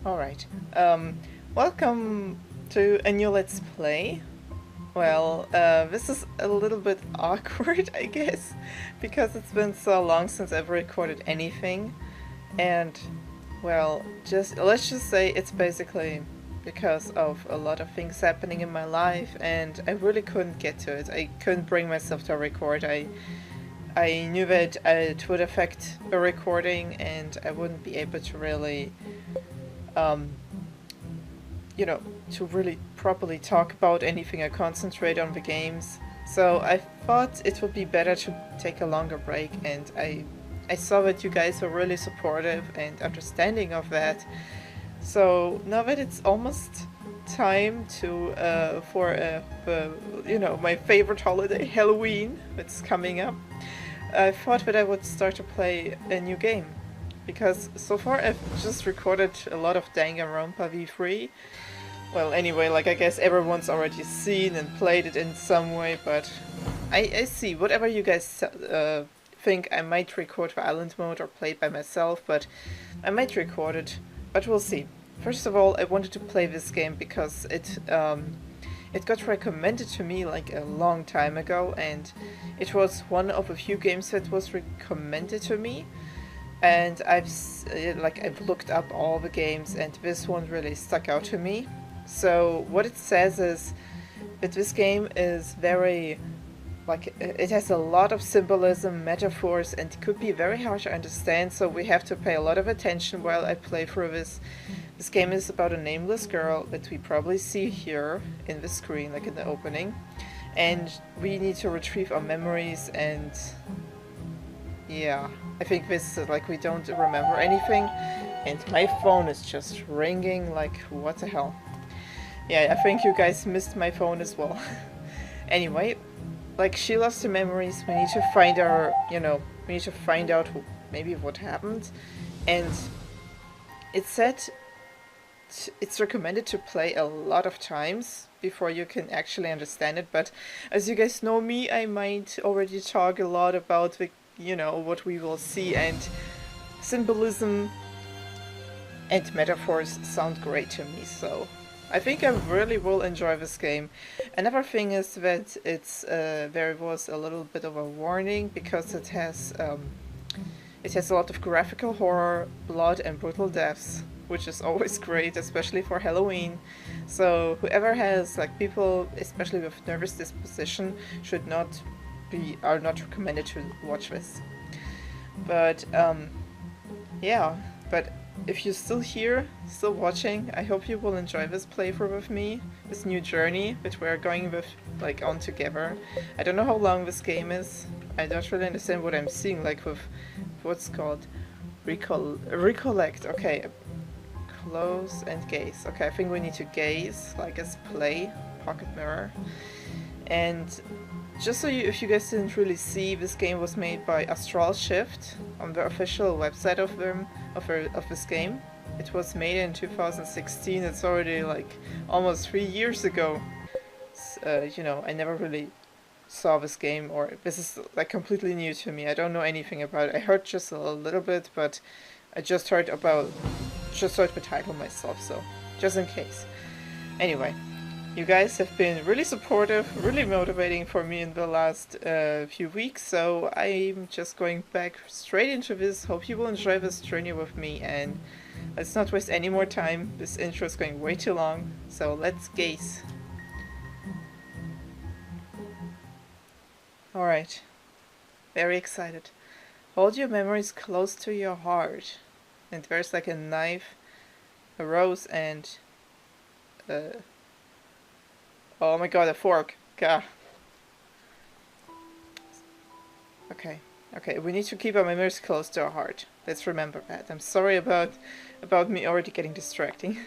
Alright. Welcome to a new Let's Play. Well, this is a little bit awkward, I guess, because it's been so long since I've recorded anything. And, well, let's just say it's basically because of a lot of things happening in my life, and I really couldn't get to it. I couldn't bring myself to record. I knew that it would affect the recording, and I wouldn't be able to really um, to really properly talk about anything or concentrate on the games. So I thought it would be better to take a longer break, and I saw that you guys were really supportive and understanding of that. So now that it's almost time to for my favorite holiday, Halloween, that's coming up, I thought that I would start to play a new game. Because so far I've just recorded a lot of Danganronpa V3. Well, anyway, like I guess everyone's already seen and played it in some way, but I see. Whatever you guys think, I might record for island mode or play it by myself, but I might record it, but we'll see. First of all, I wanted to play this game because it got recommended to me like a long time ago, and it was one of a few games that was recommended to me. And I've looked up all the games, and this one really stuck out to me. So what it says is that this game is very, it has a lot of symbolism, metaphors, and could be very hard to understand, so we have to pay a lot of attention while I play through this. This game is about a nameless girl that we probably see here in the screen, like in the opening. And we need to retrieve our memories, and yeah, I think this is we don't remember anything, and my phone is just ringing like what the hell. Yeah, I think you guys missed my phone as well. Anyway, she lost her memories, we need to find our, we need to find out maybe what happened, and it said it's recommended to play a lot of times before you can actually understand it, but as you guys know me, I might already talk a lot about the what we will see, and symbolism and metaphors sound great to me, so I think I really will enjoy this game. Another thing is that there was a little bit of a warning because it has a lot of graphical horror, blood, and brutal deaths, which is always great, especially for Halloween. So whoever has people, especially with nervous disposition, are not recommended to watch this. But yeah, but if you're still here, still watching, I hope you will enjoy this playthrough with me, this new journey that we're going with on together. I don't know how long this game is. I don't really understand what I'm seeing, with what's called recollect. Okay, close and gaze. Okay, I think we need to gaze, as play, pocket mirror. And just so if you guys didn't really see, this game was made by Astral on the official website of this game. It was made in 2016. It's already almost 3 years ago. I never really saw this game, or this is completely new to me. I don't know anything about it. I heard just a little bit, but I just heard the title myself, so just in case. Anyway. You guys have been really supportive, really motivating for me in the last few weeks, so I'm just going back straight into this. Hope you will enjoy this journey with me, and let's not waste any more time. This intro is going way too long, so let's gaze. Alright, very excited. Hold your memories close to your heart, and there's a knife, a rose, and oh my god, a fork. Gah. Okay, we need to keep our memories close to our heart. Let's remember that. I'm sorry about me already getting distracting.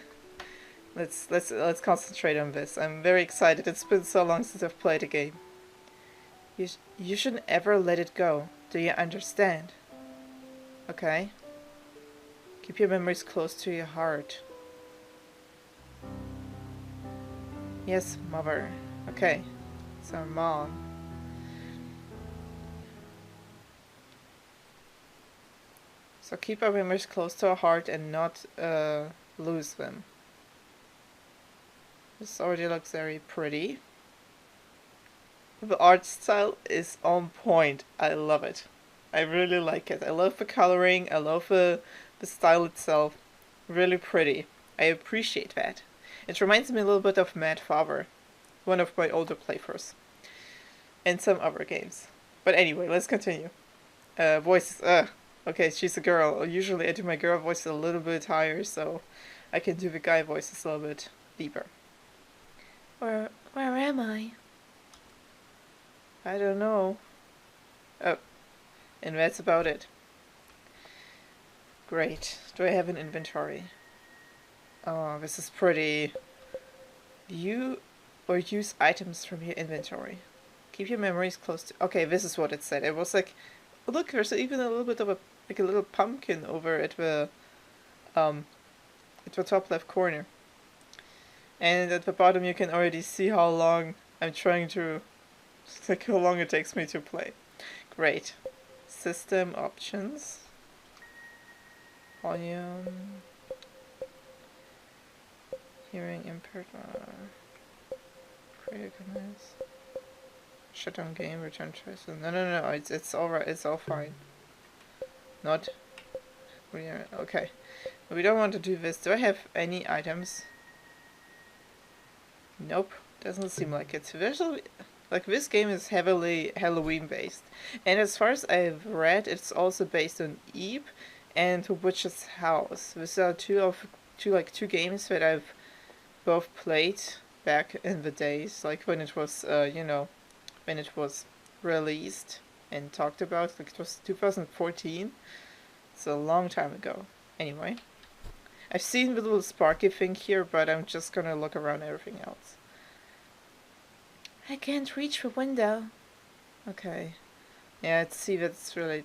Let's concentrate on this. I'm very excited. It's been so long since I've played a game. You shouldn't ever let it go. Do you understand? Okay. Keep your memories close to your heart. Yes, mother. Okay. So, mom. So keep our memories close to our heart and not lose them. This already looks very pretty. The art style is on point. I love it. I really like it. I love the coloring. I love the style itself. Really pretty. I appreciate that. It reminds me a little bit of Mad Father, one of my older playthroughs, and some other games. But anyway, let's continue. Voices. Okay, she's a girl. Usually I do my girl voice a little bit higher, so I can do the guy voices a little bit deeper. Where am I? I don't know. Oh, and that's about it. Great. Do I have an inventory? Oh, this is pretty. View or use items from your inventory. Keep your memories close to... Okay, this is what it said. It was like... Look, there's even a little bit of a little pumpkin over at the top left corner. And at the bottom you can already see how long I'm trying to... like how long it takes me to play. Great. System options. Volume. Hearing impaired. Critical noise. Shut down game, return choice. No, it's alright, it's all fine. Not. Okay. We don't want to do this. Do I have any items? Nope. Doesn't seem like it. Like, this game is heavily Halloween based. And as far as I've read, it's also based on Eve and Witch's House. These are two games that I've both played back in the days, like when it was, when it was released and talked about. Like, it was 2014. It's a long time ago. Anyway, I've seen the little sparky thing here, but I'm just gonna look around everything else. I can't reach the window. Okay. Yeah, see, that's really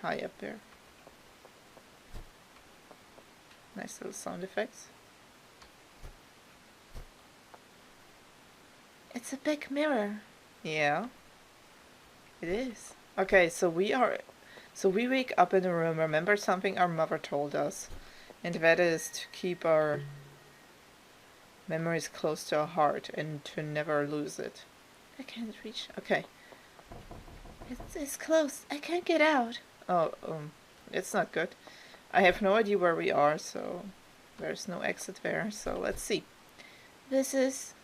high up there. Nice little sound effects. It's a big mirror. Yeah. It is. Okay, so we wake up in a room, remember something our mother told us, and that is to keep our memories close to our heart and to never lose it. I can't reach. Okay. It's close. I can't get out. Oh, it's not good. I have no idea where we are, so there's no exit there. So let's see. This is...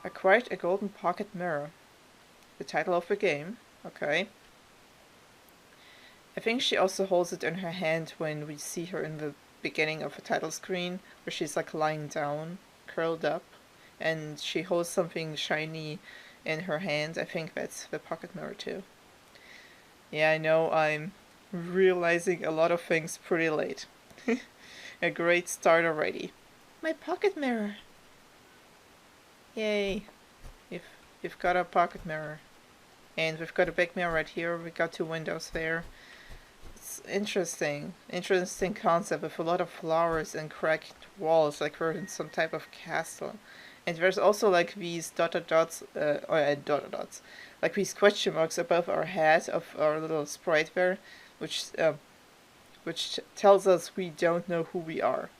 Acquired a golden pocket mirror. The title of the game. Okay. I think she also holds it in her hand when we see her in the beginning of the title screen, where she's like lying down, curled up, and she holds something shiny in her hand. I think that's the pocket mirror too. Yeah, I know I'm realizing a lot of things pretty late. A great start already. My pocket mirror. Yay. We've got a pocket mirror. And we've got a big mirror right here. We got two windows there. It's interesting. Interesting concept with a lot of flowers and cracked walls, like we're in some type of castle. And there's also like these dotted dots, like these question marks above our head of our little sprite there, which tells us we don't know who we are.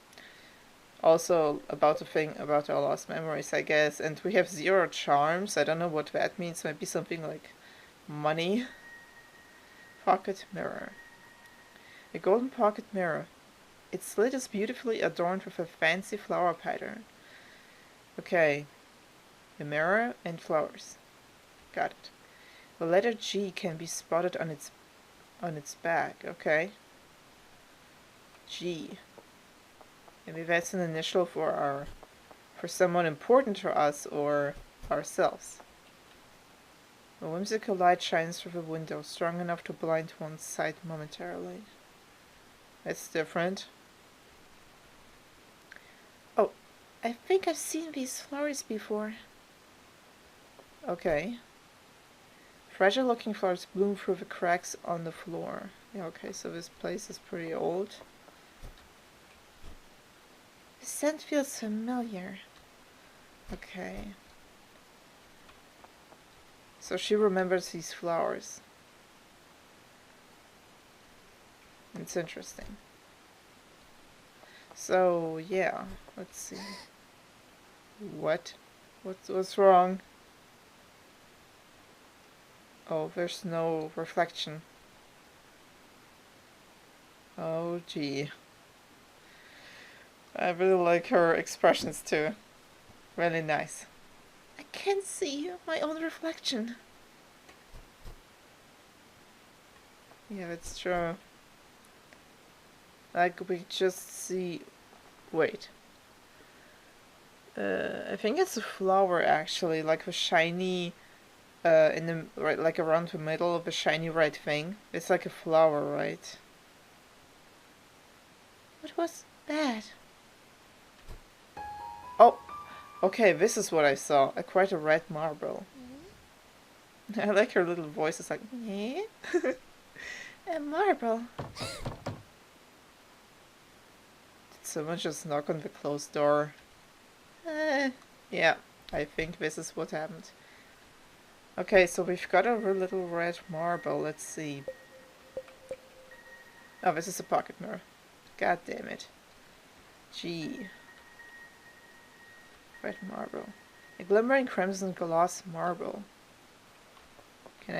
Also about the thing about our lost memories, I guess. And we have 0 charms. I don't know what that means. Might be something like money. Pocket mirror. A golden pocket mirror. Its lid is beautifully adorned with a fancy flower pattern. Okay. A mirror and flowers. Got it. The letter G can be spotted on its back. Okay. G. Maybe that's an initial for someone important to us or ourselves. A whimsical light shines through the window, strong enough to blind one's sight momentarily. That's different. Oh, I think I've seen these flowers before. Okay. Fragile looking flowers bloom through the cracks on the floor. Yeah, okay, so this place is pretty old. The scent feels familiar. Okay. So she remembers these flowers. It's interesting. So yeah, let's see. What? What's wrong? Oh, there's no reflection. Oh gee. I really like her expressions too. Really nice. I can't see my own reflection. Yeah, that's true. Like we just see. Wait. I think it's a flower actually, like a shiny. In the right, like around the middle of a shiny red thing. It's like a flower, right? What was that? Oh, okay. This is what I saw. Quite a red marble. I like her little voice. It's like, yeah, a marble. Did someone just knock on the closed door? Yeah, I think this is what happened. Okay, so we've got a little red marble. Let's see. Oh, this is a pocket mirror. God damn it. Gee. Red marble. A glimmering crimson gloss marble. Can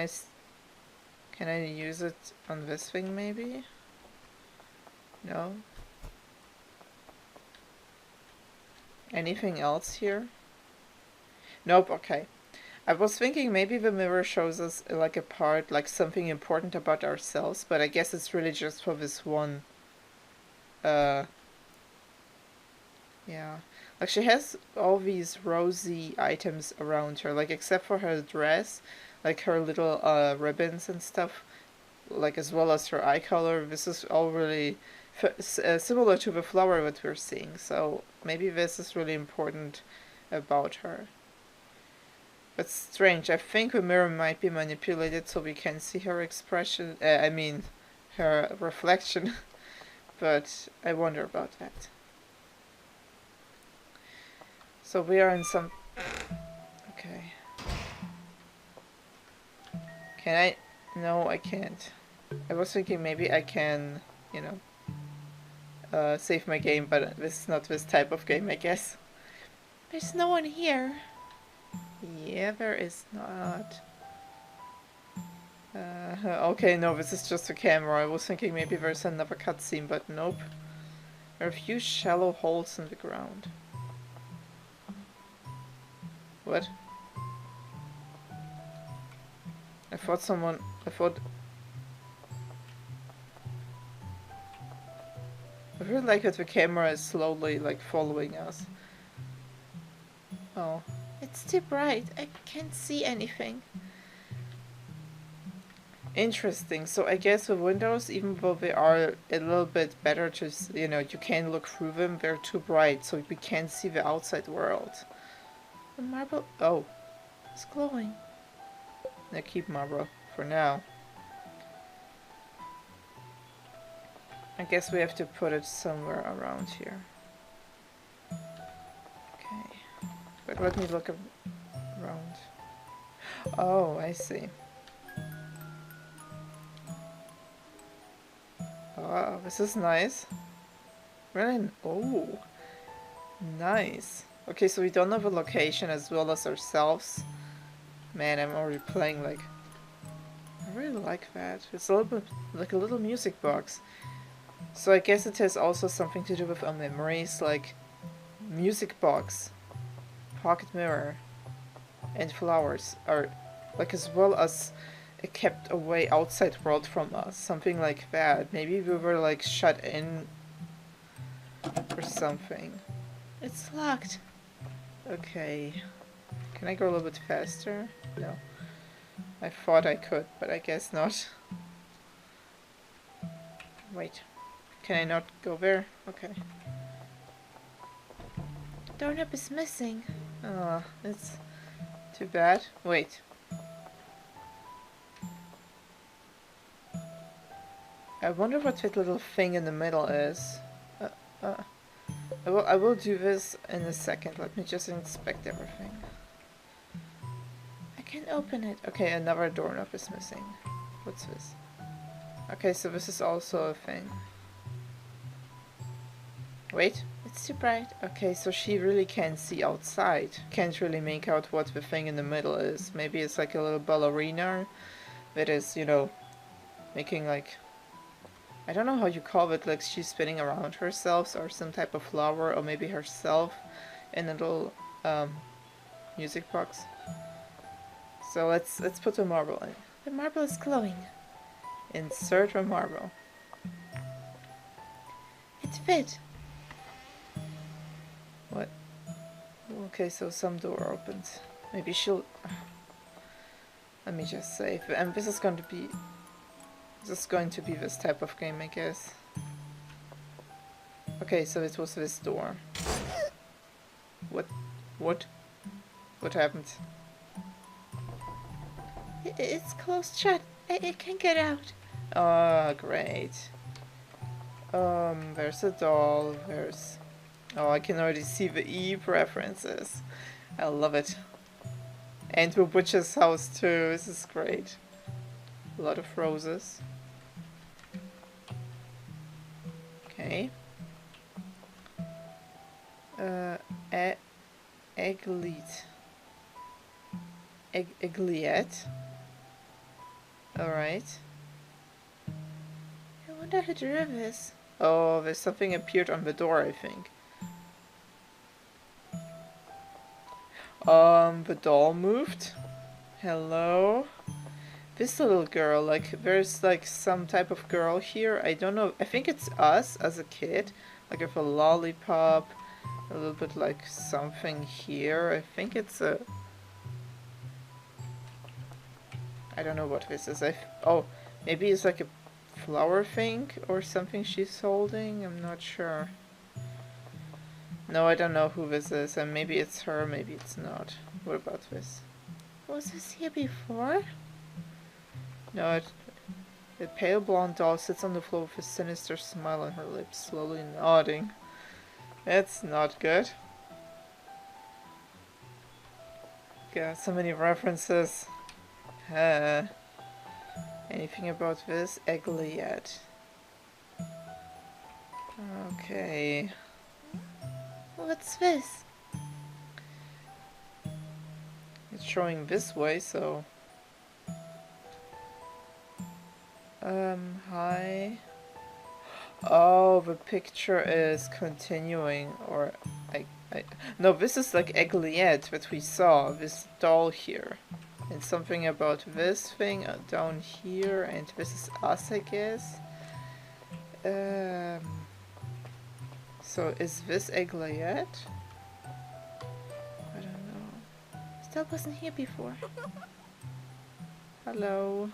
I use it on this thing maybe? No? Anything else here? Nope, okay. I was thinking maybe the mirror shows us like a part, like something important about ourselves, but I guess it's really just for this one. Yeah. Like she has all these rosy items around her, like except for her dress, like her little ribbons and stuff, like as well as her eye color. This is all really similar to the flower that we're seeing, so maybe this is really important about her. But strange, I think the mirror might be manipulated so we can see her expression, I mean, her reflection, but I wonder about that. So we are in some... Okay. Can I... No, I can't. I was thinking maybe I can, you know, save my game, but this is not this type of game, I guess. There's no one here. Yeah, there is not. Okay, no, this is just a camera. I was thinking maybe there's another cutscene, but nope. There are a few shallow holes in the ground. What? I thought... I feel like that the camera is slowly, like, following us. Oh. It's too bright. I can't see anything. Interesting. So I guess the windows, even though they are a little bit better to, you know, you can look through them, they're too bright, so we can't see the outside world. The marble... Oh. It's glowing. Now keep marble. For now. I guess we have to put it somewhere around here. Okay. But let me look around. Oh, I see. Oh, this is nice. Really? Oh, nice. Okay, so we don't know the location as well as ourselves. Man, I'm already playing like... I really like that. It's a little bit like a little music box. So I guess it has also something to do with our memories, like music box, pocket mirror, and flowers are like as well as a kept away outside world from us. Something like that. Maybe we were like shut in or something. It's locked. Okay. Can I go a little bit faster? No. I thought I could, but I guess not. Wait. Can I not go there? Okay. Doorknob is missing. Oh, it's too bad. Wait. I wonder what that little thing in the middle is. I will do this in a second. Let me just inspect everything. I can't open it. Okay, another doorknob is missing. What's this? Okay, so this is also a thing. Wait, it's too bright. Okay, so she really can't see outside. Can't really make out what the thing in the middle is. Maybe it's like a little ballerina that is, you know, making like... I don't know how you call it, like she's spinning around herself or some type of flower, or maybe herself in a little music box. So let's put the marble in. The marble is glowing. Insert a marble. It fit. What? Okay, so some door opens. Maybe she'll... Let me just save. And this is going to be... This is going to be this type of game, I guess. Okay, so it was this door. What? What? What happened? It's closed shut. I can't get out. Oh, great. There's a doll. There's... Oh, I can already see the E preferences. I love it. And the witch's house too. This is great. A lot of roses. Okay. Egglet. Egglet. Alright. I wonder who drew this. Oh, there's something appeared on the door, I think. The doll moved. Hello? This little girl, like, there's like some type of girl here. I don't know. I think it's us as a kid. Like with a lollipop. A little bit like something here. I think it's a... I don't know what this is. Oh, maybe it's like a flower thing or something she's holding. I'm not sure. No, I don't know who this is. And maybe it's her, maybe it's not. What about this? Was this here before? No, the pale blonde doll sits on the floor with a sinister smile on her lips, slowly nodding. That's not good. Got so many references. Anything about this? Egglet. Okay. What's this? It's showing this way, so... Hi. Oh, the picture is continuing, or no, this is like Egglet that we saw, this doll here. And something about this thing down here, and this is us, I guess. So is this Egglet? I don't know. Still wasn't here before. Hello.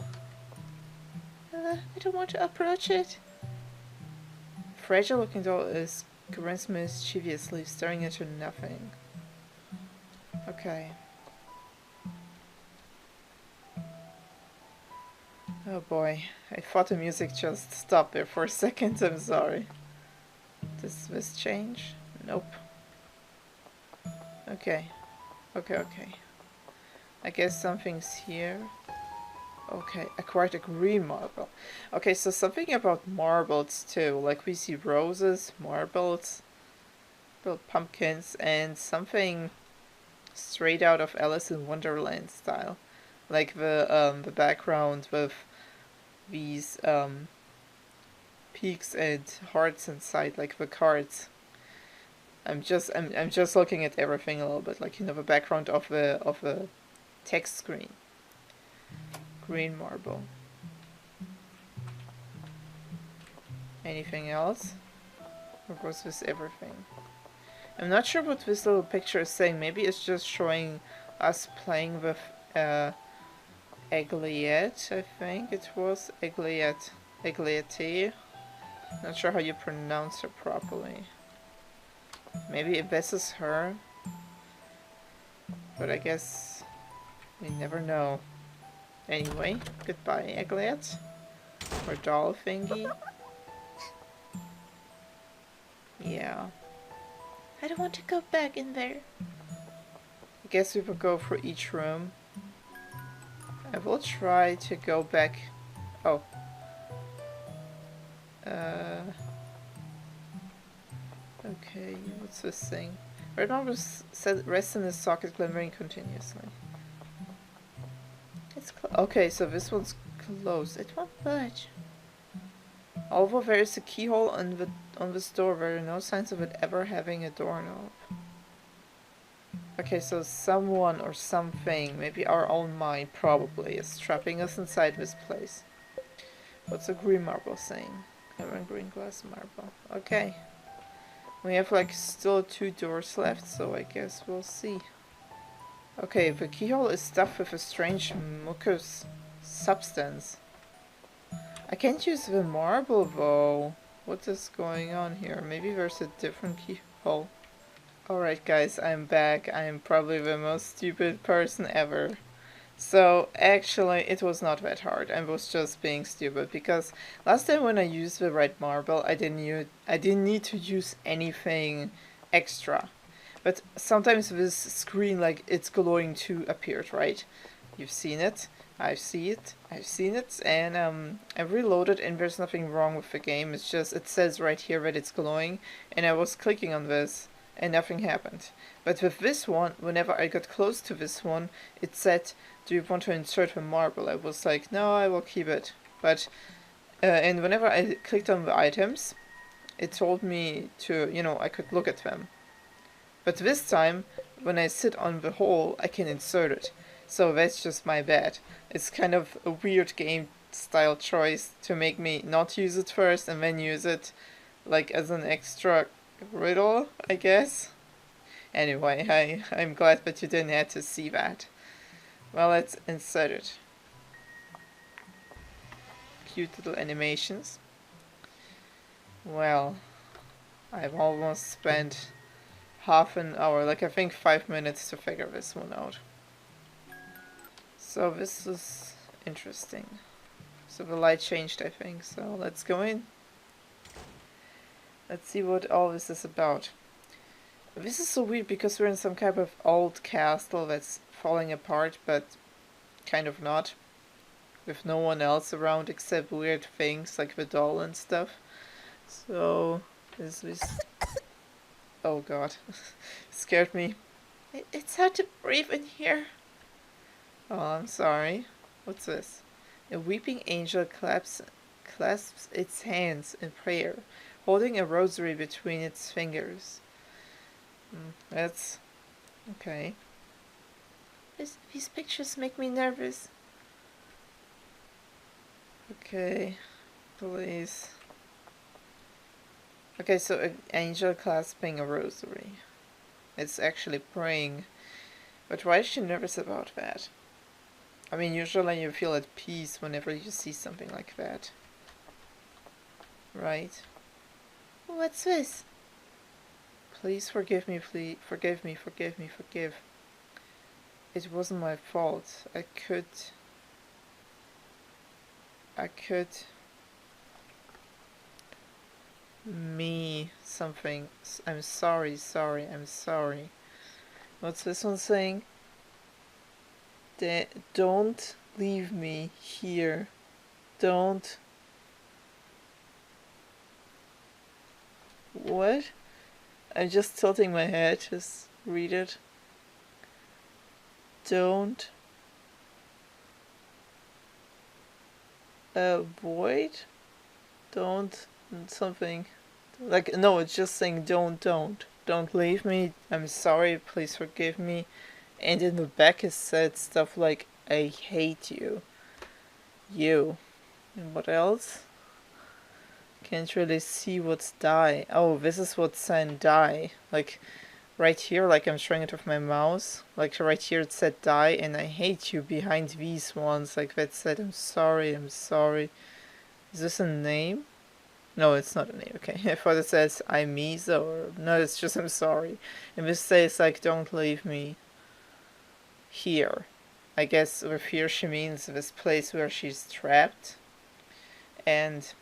I don't want to approach it. Fragile looking doll is grins mischievously, staring into nothing. Okay. Oh boy. I thought the music just stopped there for a second, I'm sorry. Does this change? Nope. Okay. Okay. I guess something's here. Okay, acquired a green marble. Okay, so something about marbles too. Like we see roses, marbles, little pumpkins, and something straight out of Alice in Wonderland style. Like the background with these peaks and hearts inside, like the cards. I'm just looking at everything a little bit, like, you know, the background of the text screen. Green marble. Anything else? Or was this everything? I'm not sure what this little picture is saying. Maybe it's just showing us playing with Egglet, I think it was. Egglet. Egglet. Not sure how you pronounce her properly. Maybe this is her. But I guess we never know. Anyway, goodbye, Egglet. Or doll thingy. Yeah. I don't want to go back in there. I guess we will go for each room. I will try to go back. Oh. Okay, what's this thing? Red marbles rest in the socket, glimmering continuously. It's okay, so this one's closed. It won't budge. Although there is a keyhole on this door, there are no signs of it ever having a doorknob. Okay, so someone or something, maybe our own mind probably, is trapping us inside this place. What's a green marble saying? Clever green glass marble. Okay. We have like still 2 doors left, so I guess we'll see. Okay, the keyhole is stuffed with a strange mucus substance. I can't use the marble though. What is going on here? Maybe there's a different keyhole. Alright guys, I'm back. I'm probably the most stupid person ever. So actually it was not that hard. I was just being stupid because last time when I used the red marble I didn't need to use anything extra. But sometimes this screen, like, it's glowing too, appeared, right? You've seen it. I've seen it, and I reloaded and there's nothing wrong with the game. It's just, it says right here that it's glowing, and I was clicking on this and nothing happened. But with this one, whenever I got close to this one, it said, do you want to insert a marble? I was like, no, I will keep it. But, and whenever I clicked on the items, it told me to, you know, I could look at them. But this time, when I sit on the hole, I can insert it. So that's just my bad. It's kind of a weird game style choice to make me not use it first and then use it like as an extra riddle, I guess. Anyway, I'm glad that you didn't have to see that. Well, let's insert it. Cute little animations. Well, I've almost spent half an hour, like I think 5 minutes to figure this one out. So this is interesting. So the light changed, I think, so let's go in. Let's see what all this is about. This is so weird because we're in some kind of old castle that's falling apart, but kind of not. With no one else around except weird things like the doll and stuff. So, is this... Oh god, scared me. It's hard to breathe in here. Oh, I'm sorry. What's this? A weeping angel clasps its hands in prayer, holding a rosary between its fingers. That's... okay. These pictures make me nervous. Okay, please. Okay, so an angel clasping a rosary. It's actually praying. But why is she nervous about that? I mean, usually you feel at peace whenever you see something like that. Right? What's this? Please forgive me, please. Forgive me, forgive me, forgive. It wasn't my fault. I could... me something. I'm sorry, I'm sorry. What's this one saying? Don't leave me here. Don't. What? I'm just tilting my head. Just read it. Don't avoid. Don't something. Like, no, it's just saying don't leave me, I'm sorry, please forgive me. And in the back it said stuff like, I hate you. And what else? Can't really see what's die. Oh, this is what's saying die. Like, right here, like I'm showing it with my mouse. Like, right here it said die, and I hate you behind these ones. Like, that said, I'm sorry. Is this a name? No, it's not a name, okay. I thought it says I'm Misa, or... no, it's just I'm sorry. And this says, like, don't leave me here. I guess with here she means this place where she's trapped. And...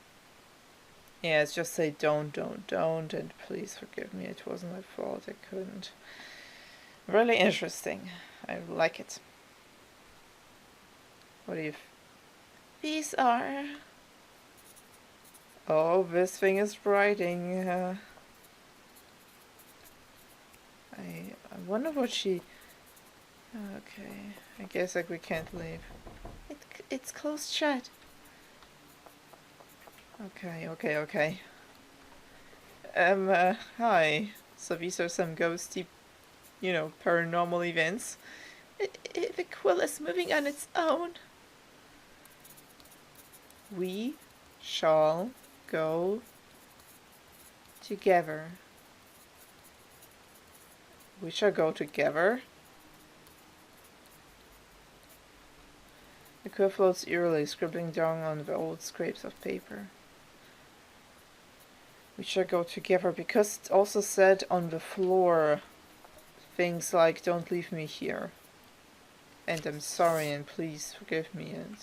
yeah, it's just say don't, and please forgive me, it wasn't my fault, I couldn't. Really interesting. I like it. What do you... these are... oh, this thing is writing. I wonder what she... Okay, I guess like we can't leave. It's closed shut. Okay. Hi. So these are some ghosty, paranormal events. The quill is moving on its own. We shall go together. We shall go together. The quill floats eerily, scribbling down on the old scraps of paper. We shall go together, because it also said on the floor things like, don't leave me here. And I'm sorry, and please forgive me. And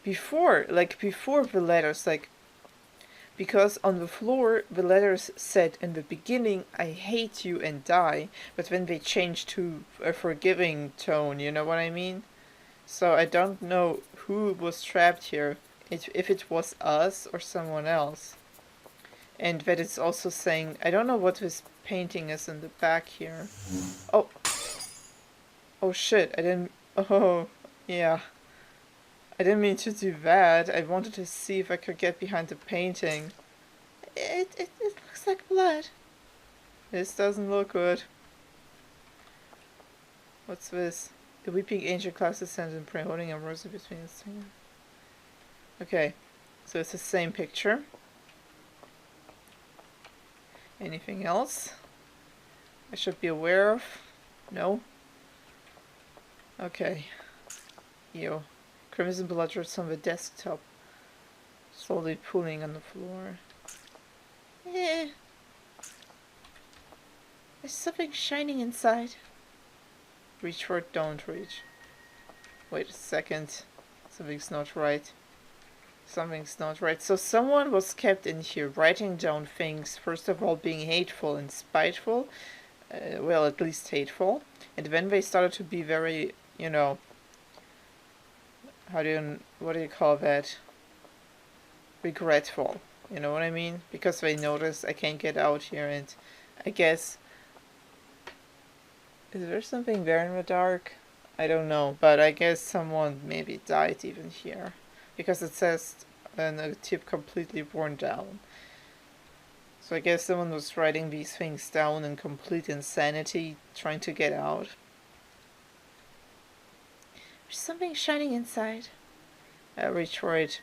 before the letters, because on the floor the letters said in the beginning, I hate you and die, but when they changed to a forgiving tone, you know what I mean? So I don't know who was trapped here, if it was us or someone else. And that it's also saying, I don't know what this painting is in the back here. Oh. Oh shit, oh, yeah. I didn't mean to do that. I wanted to see if I could get behind the painting. It looks like blood. This doesn't look good. What's this? The weeping angel clasps his hands and prayer, holding a rosary between his fingers. Okay, so it's the same picture. Anything else I should be aware of? No? Okay. Ew. Crimson blood drips on the desktop, slowly pooling on the floor. There's something shining inside. Reach for it, don't reach. Wait a second. Something's not right. Something's not right. So someone was kept in here writing down things, first of all being hateful and spiteful. Well, at least hateful. And then they started to be very, what do you call that? Regretful. You know what I mean? Because they noticed I can't get out here, and I guess... Is there something there in the dark? I don't know, but I guess someone maybe died even here. Because it says a tip completely worn down. So I guess someone was writing these things down in complete insanity, trying to get out. There's something shining inside. I reach for it.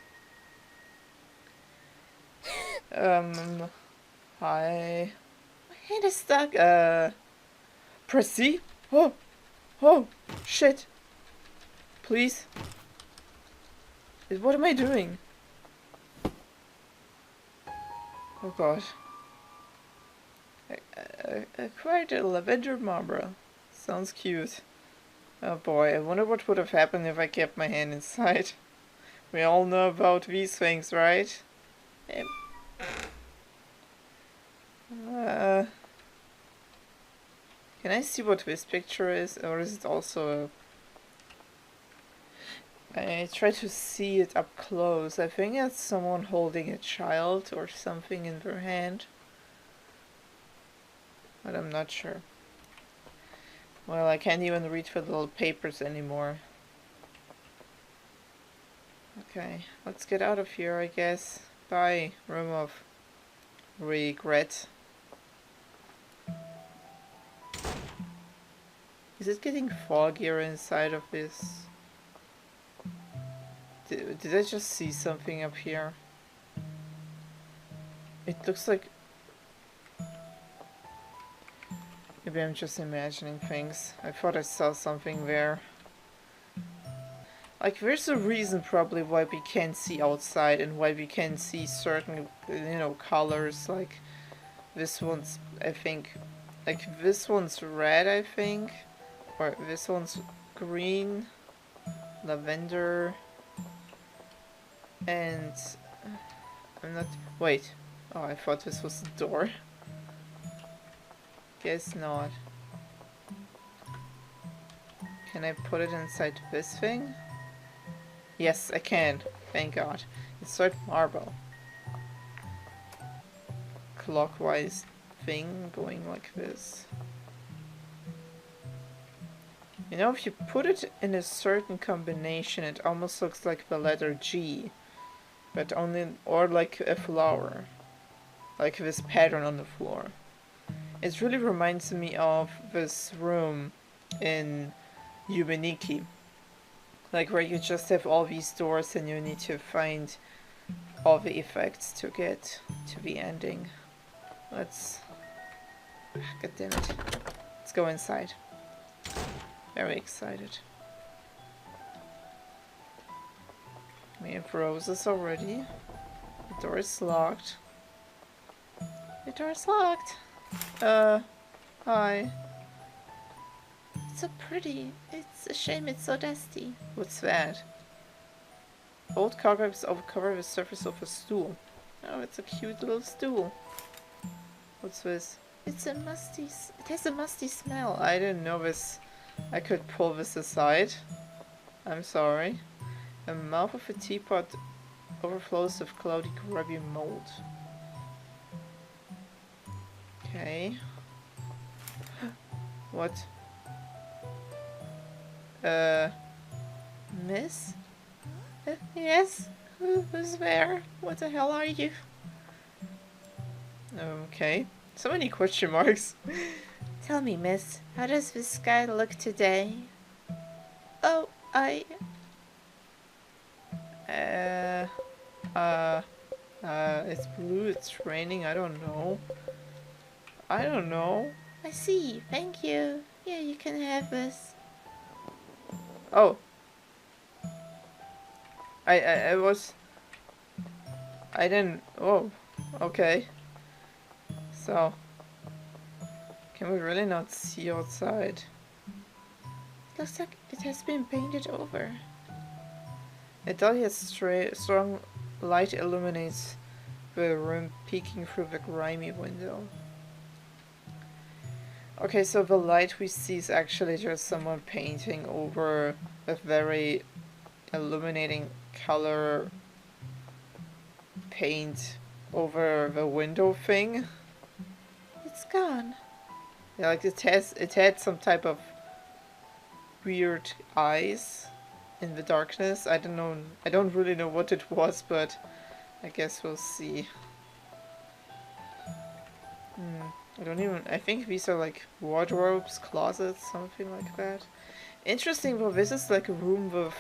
Hi. My hand is stuck. Press C? Oh, shit. Please. What am I doing? Oh god. Quite a lavender marble. Sounds cute. Oh boy, I wonder what would have happened if I kept my hand inside. We all know about these things, right? Can I see what this picture is? Or is it also I try to see it up close. I think it's someone holding a child or something in their hand. But I'm not sure. Well, I can't even read the little papers anymore. Okay, let's get out of here, I guess. Bye, room of regret. Is it getting foggier inside of this? Did I just see something up here? It looks like... Maybe I'm just imagining things. I thought I saw something there. Like, there's a reason probably why we can't see outside and why we can't see certain, colors. Like, this one's, I think... Like, this one's red, I think. Or this one's green. Lavender. And... I'm not... Wait. Oh, I thought this was the door. Guess not. Can I put it inside this thing? Yes, I can. Thank God. Insert marble. Clockwise thing going like this. You know, if you put it in a certain combination, it almost looks like the letter G. But only, or like a flower. Like this pattern on the floor. It really reminds me of this room in Yumeniki. Like where you just have all these doors and you need to find all the effects to get to the ending. Let's... God damn it. Let's go inside. Very excited. We have roses already. The door is locked. The door is locked. Hi. It's so pretty. It's a shame it's so dusty. What's that? Old cobwebs overcover the surface of a stool. Oh, it's a cute little stool. What's this? It has a musty smell. I didn't know this. I could pull this aside. I'm sorry. The mouth of a teapot overflows with cloudy, grubby mold. Okay. What? Miss? Yes? Who's there? What the hell are you? Okay. So many question marks. Tell me, miss, how does the sky look today? Oh, it's blue, it's raining, I don't know. I see, thank you. Yeah, you can have this. Oh. I didn't, oh, okay. So, can we really not see outside? Looks like it has been painted over. A dahlia's strong light illuminates the room, peeking through the grimy window. Okay, so the light we see is actually just someone painting over a very illuminating color paint over the window thing. It's gone. Yeah, like it had some type of weird eyes in the darkness. I don't know. I don't really know what it was, but I guess we'll see. I think these are like wardrobes, closets, something like that. Interesting, well, this is like a room with,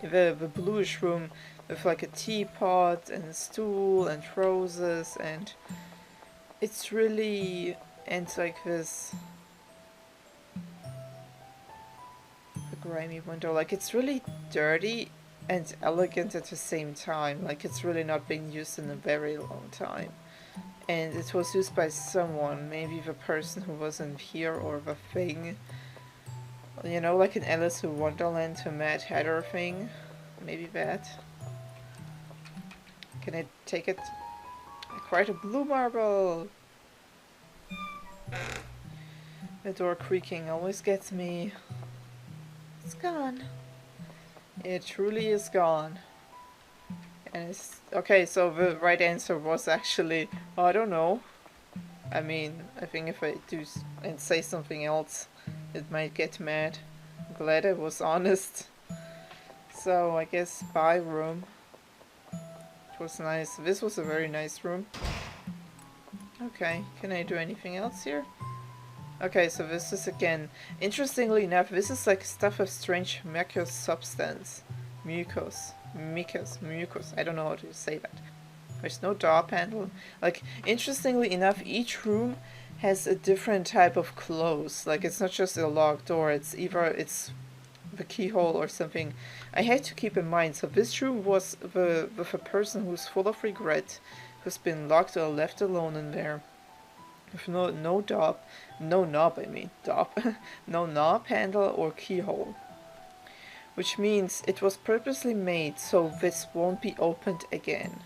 the bluish room with like a teapot and a stool and roses, and it's really, and like this, the grimy window, like it's really dirty and elegant at the same time, like it's really not being used in a very long time. And it was used by someone, maybe the person who wasn't here or the thing. You know, like in Alice in Wonderland to Mad Hatter thing. Maybe that. Can I take it? I acquired a blue marble! The door creaking always gets me. It's gone. It truly is gone. And it's... Okay, so the right answer was actually... I don't know. I mean, I think if I do and say something else, it might get mad. I'm glad I was honest. So, I guess bye room. It was nice. This was a very nice room. Okay, can I do anything else here? Okay, so this is again... Interestingly enough, this is like stuff of strange mucus substance. Mucus. I don't know how to say that. There's no door panel. Like, interestingly enough, each room has a different type of close. Like, it's not just a locked door, it's either it's the keyhole or something. I had to keep in mind, so this room was with a person who's full of regret, who's been locked or left alone in there. With no knob handle or keyhole. Which means it was purposely made so this won't be opened again.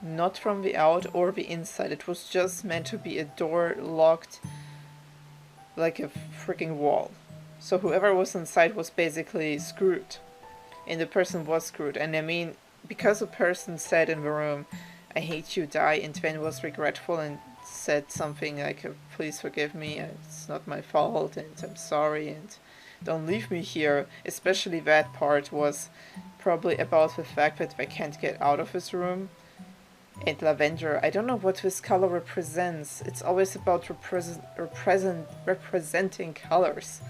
Not from the out or the inside. It was just meant to be a door locked like a freaking wall. So whoever was inside was basically screwed. And the person was screwed. And I mean, because a person said in the room, I hate you, die, and then was regretful and said something like, please forgive me, it's not my fault, and I'm sorry, and don't leave me here. Especially that part was probably about the fact that they can't get out of his room. And lavender, I don't know what this color represents. It's always about representing colors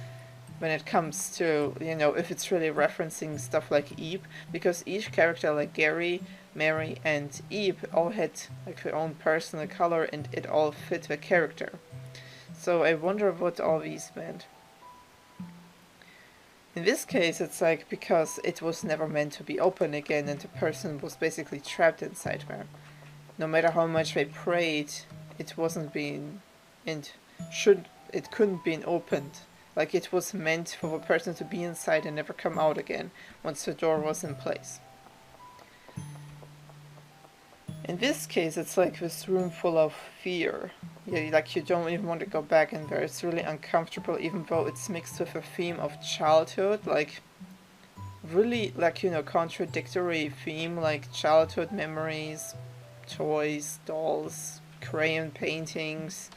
when it comes to, you know, if it's really referencing stuff like Eve, because each character, like Gary, Mary, and Eve, all had like their own personal color, and it all fit the character. So I wonder what all these meant. In this case, it's like because it was never meant to be open again, and the person was basically trapped inside there. No matter how much they prayed, it wasn't being, and it couldn't be opened. Like it was meant for the person to be inside and never come out again once the door was in place. In this case, it's like this room full of fear. Yeah, like you don't even want to go back in there. It's really uncomfortable, even though it's mixed with a theme of childhood, like really, like, you know, contradictory theme, like childhood memories, toys, dolls, crayon paintings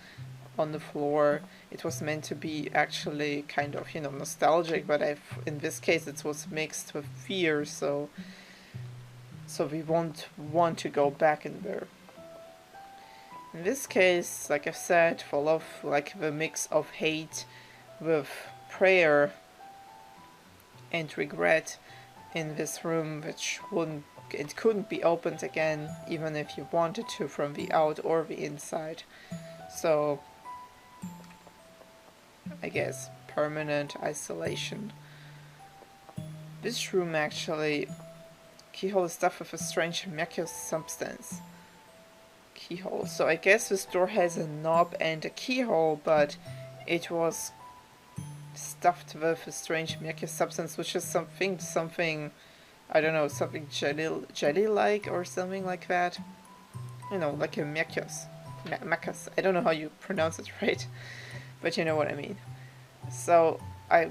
on the floor. It was meant to be actually kind of, you know, nostalgic, but in this case it was mixed with fear, so we won't want to go back in there. In this case, like I've said, full of like the mix of hate with prayer and regret in this room, which couldn't be opened again, even if you wanted to, from the out or the inside. So I guess permanent isolation. This room actually, keyhole is stuffed with a strange mucus substance. Keyhole. So I guess this door has a knob and a keyhole, but it was stuffed with a strange mucus substance, which is something, I don't know, something jelly-like or something like that. You know, like a mucus. Mucus. I don't know how you pronounce it right, but you know what I mean. So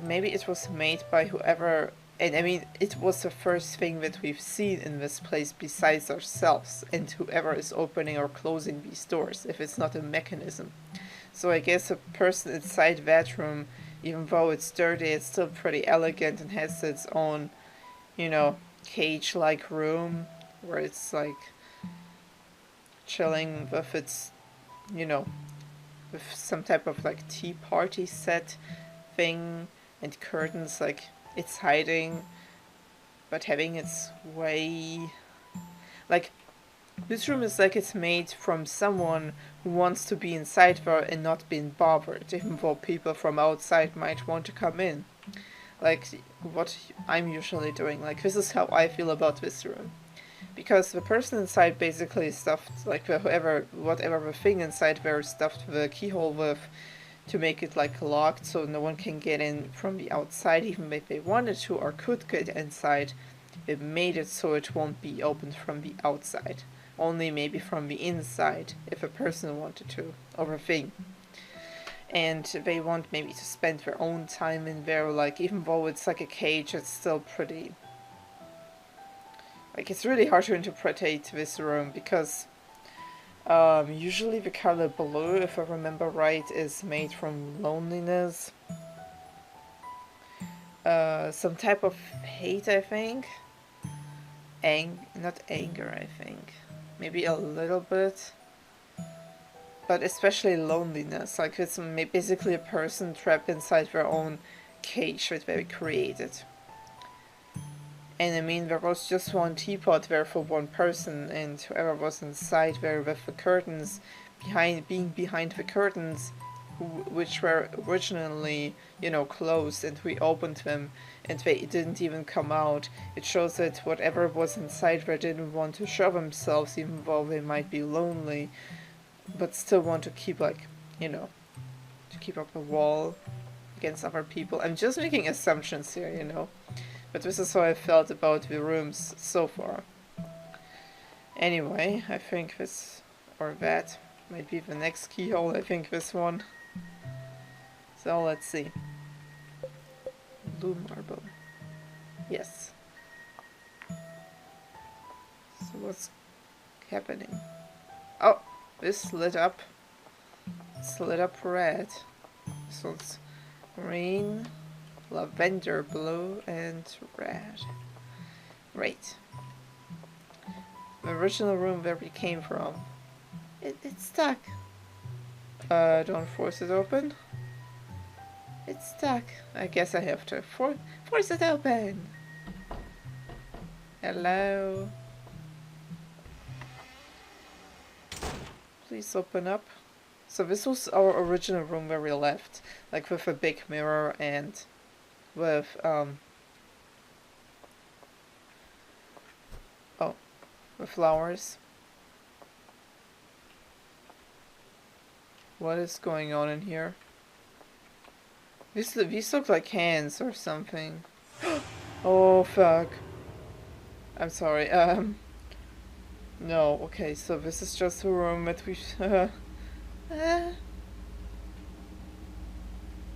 maybe it was made by whoever, and I mean, it was the first thing that we've seen in this place besides ourselves and whoever is opening or closing these doors, if it's not a mechanism. So I guess a person inside that room, even though it's dirty, it's still pretty elegant and has its own, you know, cage-like room where it's like chilling with its, you know, with some type of like tea party set thing and curtains, like it's hiding but having its way. Like this room is like it's made from someone who wants to be inside there and not being bothered, even though people from outside might want to come in. Like what I'm usually doing. Like this is how I feel about this room. Because the person inside basically stuffed, like whatever the thing inside there stuffed the keyhole with to make it like locked so no one can get in from the outside, even if they wanted to or could get inside. It made it so it won't be opened from the outside. Only maybe from the inside, if a person wanted to, or a thing. And they want maybe to spend their own time in there, like even though it's like a cage, it's still pretty... Like it's really hard to interpret this room, because usually the color blue, if I remember right, is made from loneliness. Some type of hate, I think. Not anger, I think. Maybe a little bit. But especially loneliness. Like it's basically a person trapped inside their own cage that they created. And I mean, there was just one teapot there for one person, and whoever was inside there with the curtains, being behind the curtains, which were originally, you know, closed, and we opened them, and they didn't even come out. It shows that whatever was inside there didn't want to show themselves, even though they might be lonely, but still want to keep, like, you know, to keep up a wall against other people. I'm just making assumptions here, you know. But this is how I felt about the rooms so far. Anyway, I think this, or that, might be the next keyhole. I think this one. So let's see. Blue marble. Yes. So what's happening? Oh, this lit up. It's lit up red. So it's green, lavender blue, and red. Great. The original room where we came from. It's stuck. Don't force it open. It's stuck. I guess I have to force it open. Hello. Please open up. So this was our original room where we left. Like with a big mirror and with with flowers. What is going on in here? These look like hands or something. Oh fuck. I'm sorry. No. Okay, so this is just a room that we.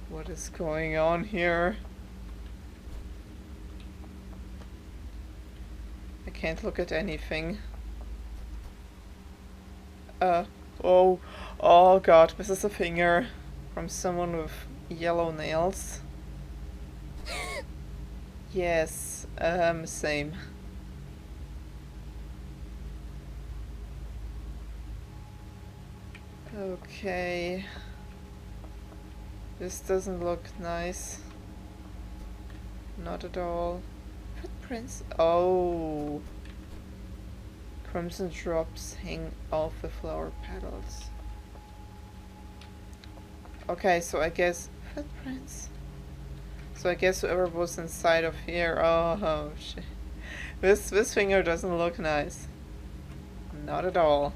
What is going on here? I can't look at anything. Oh god, this is a finger from someone with yellow nails. Yes, same. Okay. This doesn't look nice. Not at all. Footprints? Oh. Crimson drops hang off the flower petals. Okay, so I guess footprints. So I guess whoever was inside of here. Oh shit. This finger doesn't look nice. Not at all.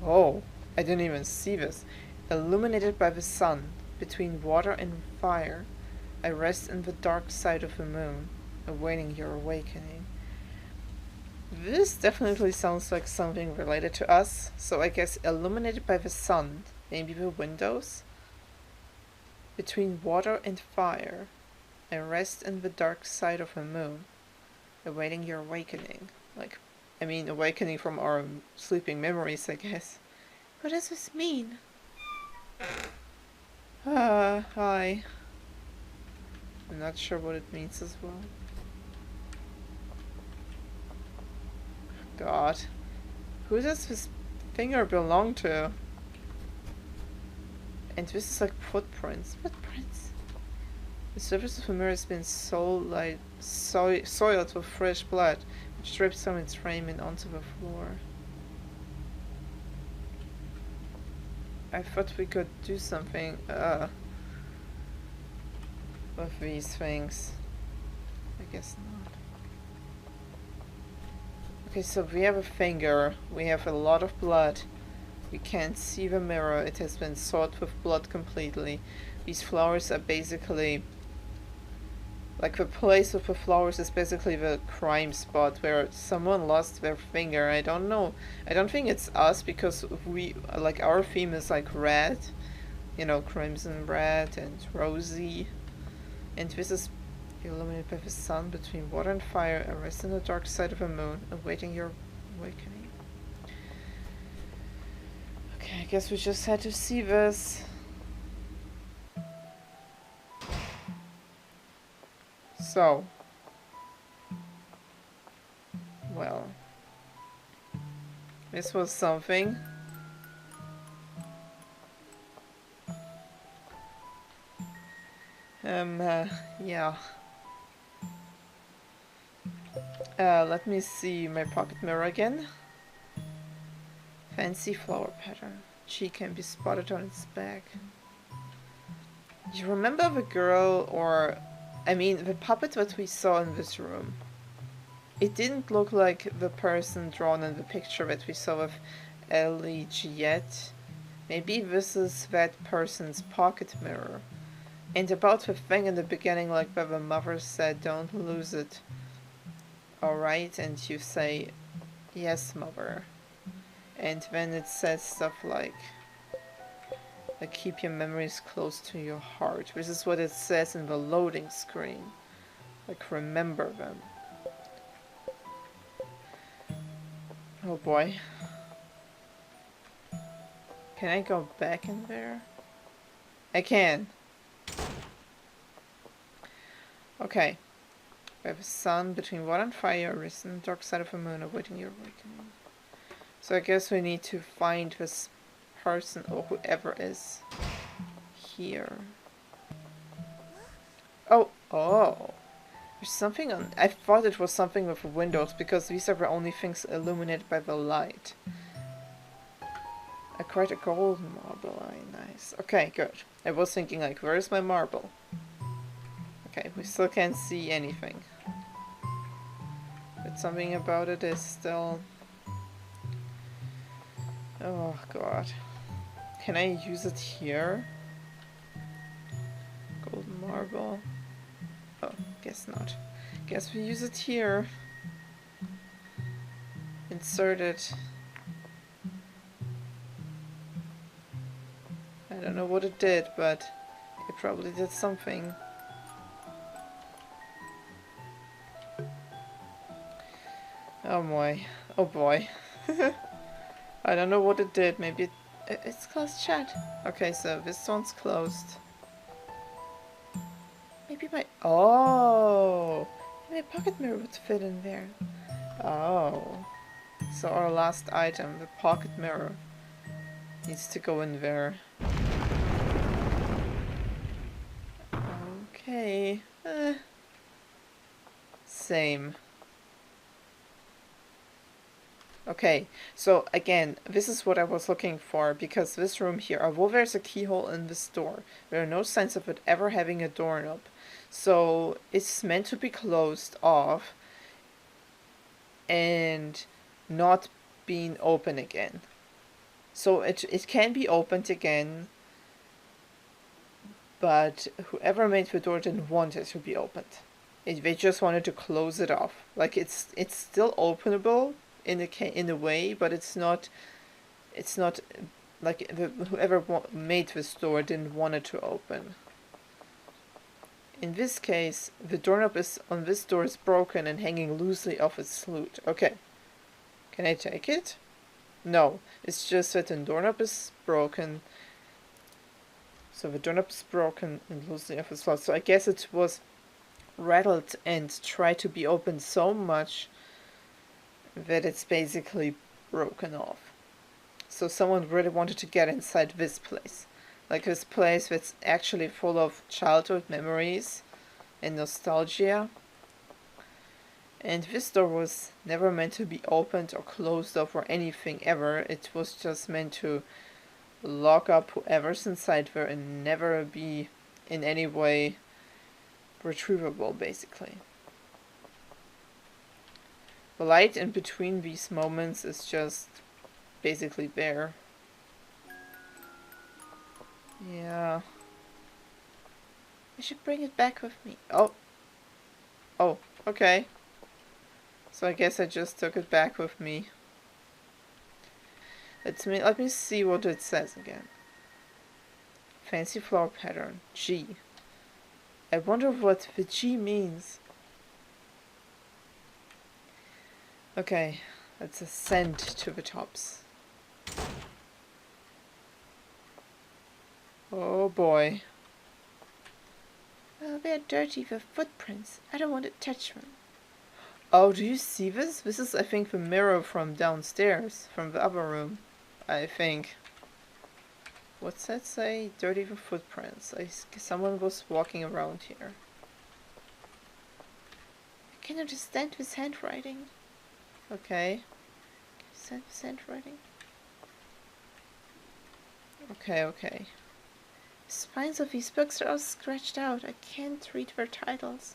Oh, I didn't even see this. Illuminated by the sun, between water and fire, I rest in the dark side of the moon, awaiting your awakening. This definitely sounds like something related to us, so I guess illuminated by the sun, maybe the windows? Between water and fire, I rest in the dark side of the moon, awaiting your awakening. Like, I mean, awakening from our sleeping memories, I guess. What does this mean? Hi. I'm not sure what it means as well. God. Who does this finger belong to? And this is like footprints. Footprints. The surface of the mirror has been soiled with fresh blood, which drips from its frame and onto the floor. I thought we could do something with these things. I guess not. Okay, so we have a finger. We have a lot of blood. We can't see the mirror. It has been soiled with blood completely. These flowers are basically... Like, the place with the flowers is basically the crime spot where someone lost their finger. I don't know. I don't think it's us because we... Like, our theme is like red. You know, crimson red and rosy. And this is illuminated by the sun between water and fire. I rest in the dark side of the moon, awaiting your awakening. Okay, I guess we just had to see this. So, well, this was something. Yeah. Let me see my pocket mirror again. Fancy flower pattern. She can be spotted on its back. You remember the girl, or I mean the puppet that we saw in this room? It didn't look like the person drawn in the picture that we saw with Ellie yet. Maybe this is that person's pocket mirror. And about the thing in the beginning, like where the mother said, don't lose it. Alright, and you say, yes, mother. And then it says stuff like keep your memories close to your heart. This is what it says in the loading screen. Like, remember them. Oh boy. Can I go back in there? I can. Okay. We have a sun between water and fire, risen dark side of a moon, awaiting your awakening. So I guess we need to find this person or whoever is here. Oh, oh. There's something on... I thought it was something with windows because these are the only things illuminated by the light. I quite a gold marble eye, nice. Okay, good. I was thinking like, where's my marble? Okay, we still can't see anything. But something about it is still... Oh god. Can I use it here? Gold marble. Oh, guess not. Guess we use it here. Insert it. I don't know what it did, but it probably did something. Oh boy. Oh boy. I don't know what it did. Maybe it's closed shut. Okay, so this one's closed. Maybe my... Oh! My pocket mirror would fit in there. Oh. So our last item, the pocket mirror, needs to go in there. Okay. Same. Okay, so again, this is what I was looking for, because this room here, although there's a keyhole in this door, there are no signs of it ever having a doorknob. So it's meant to be closed off and not being open again. So it can be opened again, but whoever made the door didn't want it to be opened. They just wanted to close it off. Like it's still openable in a way, but it's not like whoever made this door didn't want it to open. In this case, the doorknob on this door is broken and hanging loosely off its snoot. Okay. Can I take it? No. It's just that the doorknob is broken. So the doorknob is broken and loosely off its slot. So I guess it was rattled and tried to be opened so much that it's basically broken off. So someone really wanted to get inside this place. Like this place that's actually full of childhood memories and nostalgia. And this door was never meant to be opened or closed off or anything ever. It was just meant to lock up whoever's inside there and never be in any way retrievable, basically. The light in between these moments is just basically there. Yeah. I should bring it back with me. Oh. Oh, okay. So I guess I just took it back with me. Let me see what it says again. Fancy flower pattern. G. I wonder what the G means. Okay, let's ascend to the tops. Oh boy. Well, they're dirty with footprints. I don't want to touch them. Oh, do you see this? This is, I think, the mirror from downstairs, from the other room. I think. What's that say? Dirty with footprints. Someone was walking around here. I can understand this handwriting. Okay. Understand this handwriting? Okay, okay. The spines of these books are all scratched out. I can't read their titles.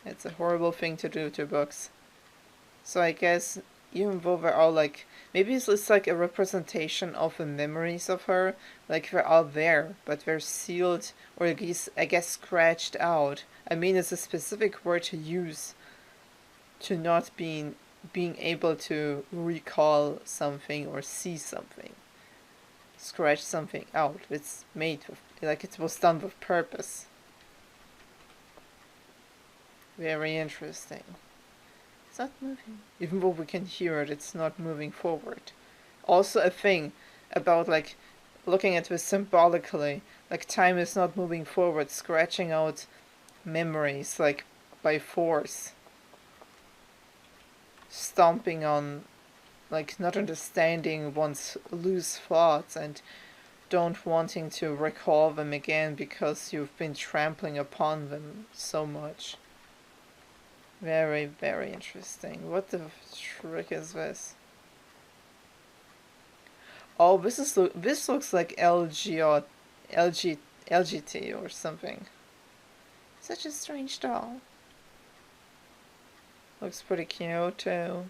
It's a horrible thing to do to books. So I guess even though they're all like, maybe it's like a representation of the memories of her, like they're all there, but they're sealed or at least, I guess, scratched out. I mean, it's a specific word to use to not being able to recall something or see something. Scratch something out. It's made with, like it was done with purpose. Very interesting. It's not moving. Even though we can hear it, it's not moving forward. Also a thing, about like looking at this symbolically, like time is not moving forward, scratching out memories like by force, stomping on, like not understanding one's loose thoughts and don't wanting to recall them again because you've been trampling upon them so much. Very, very interesting. What the trick is this? Oh, this looks like LG, LGT or something. Such a strange doll. Looks pretty cute too.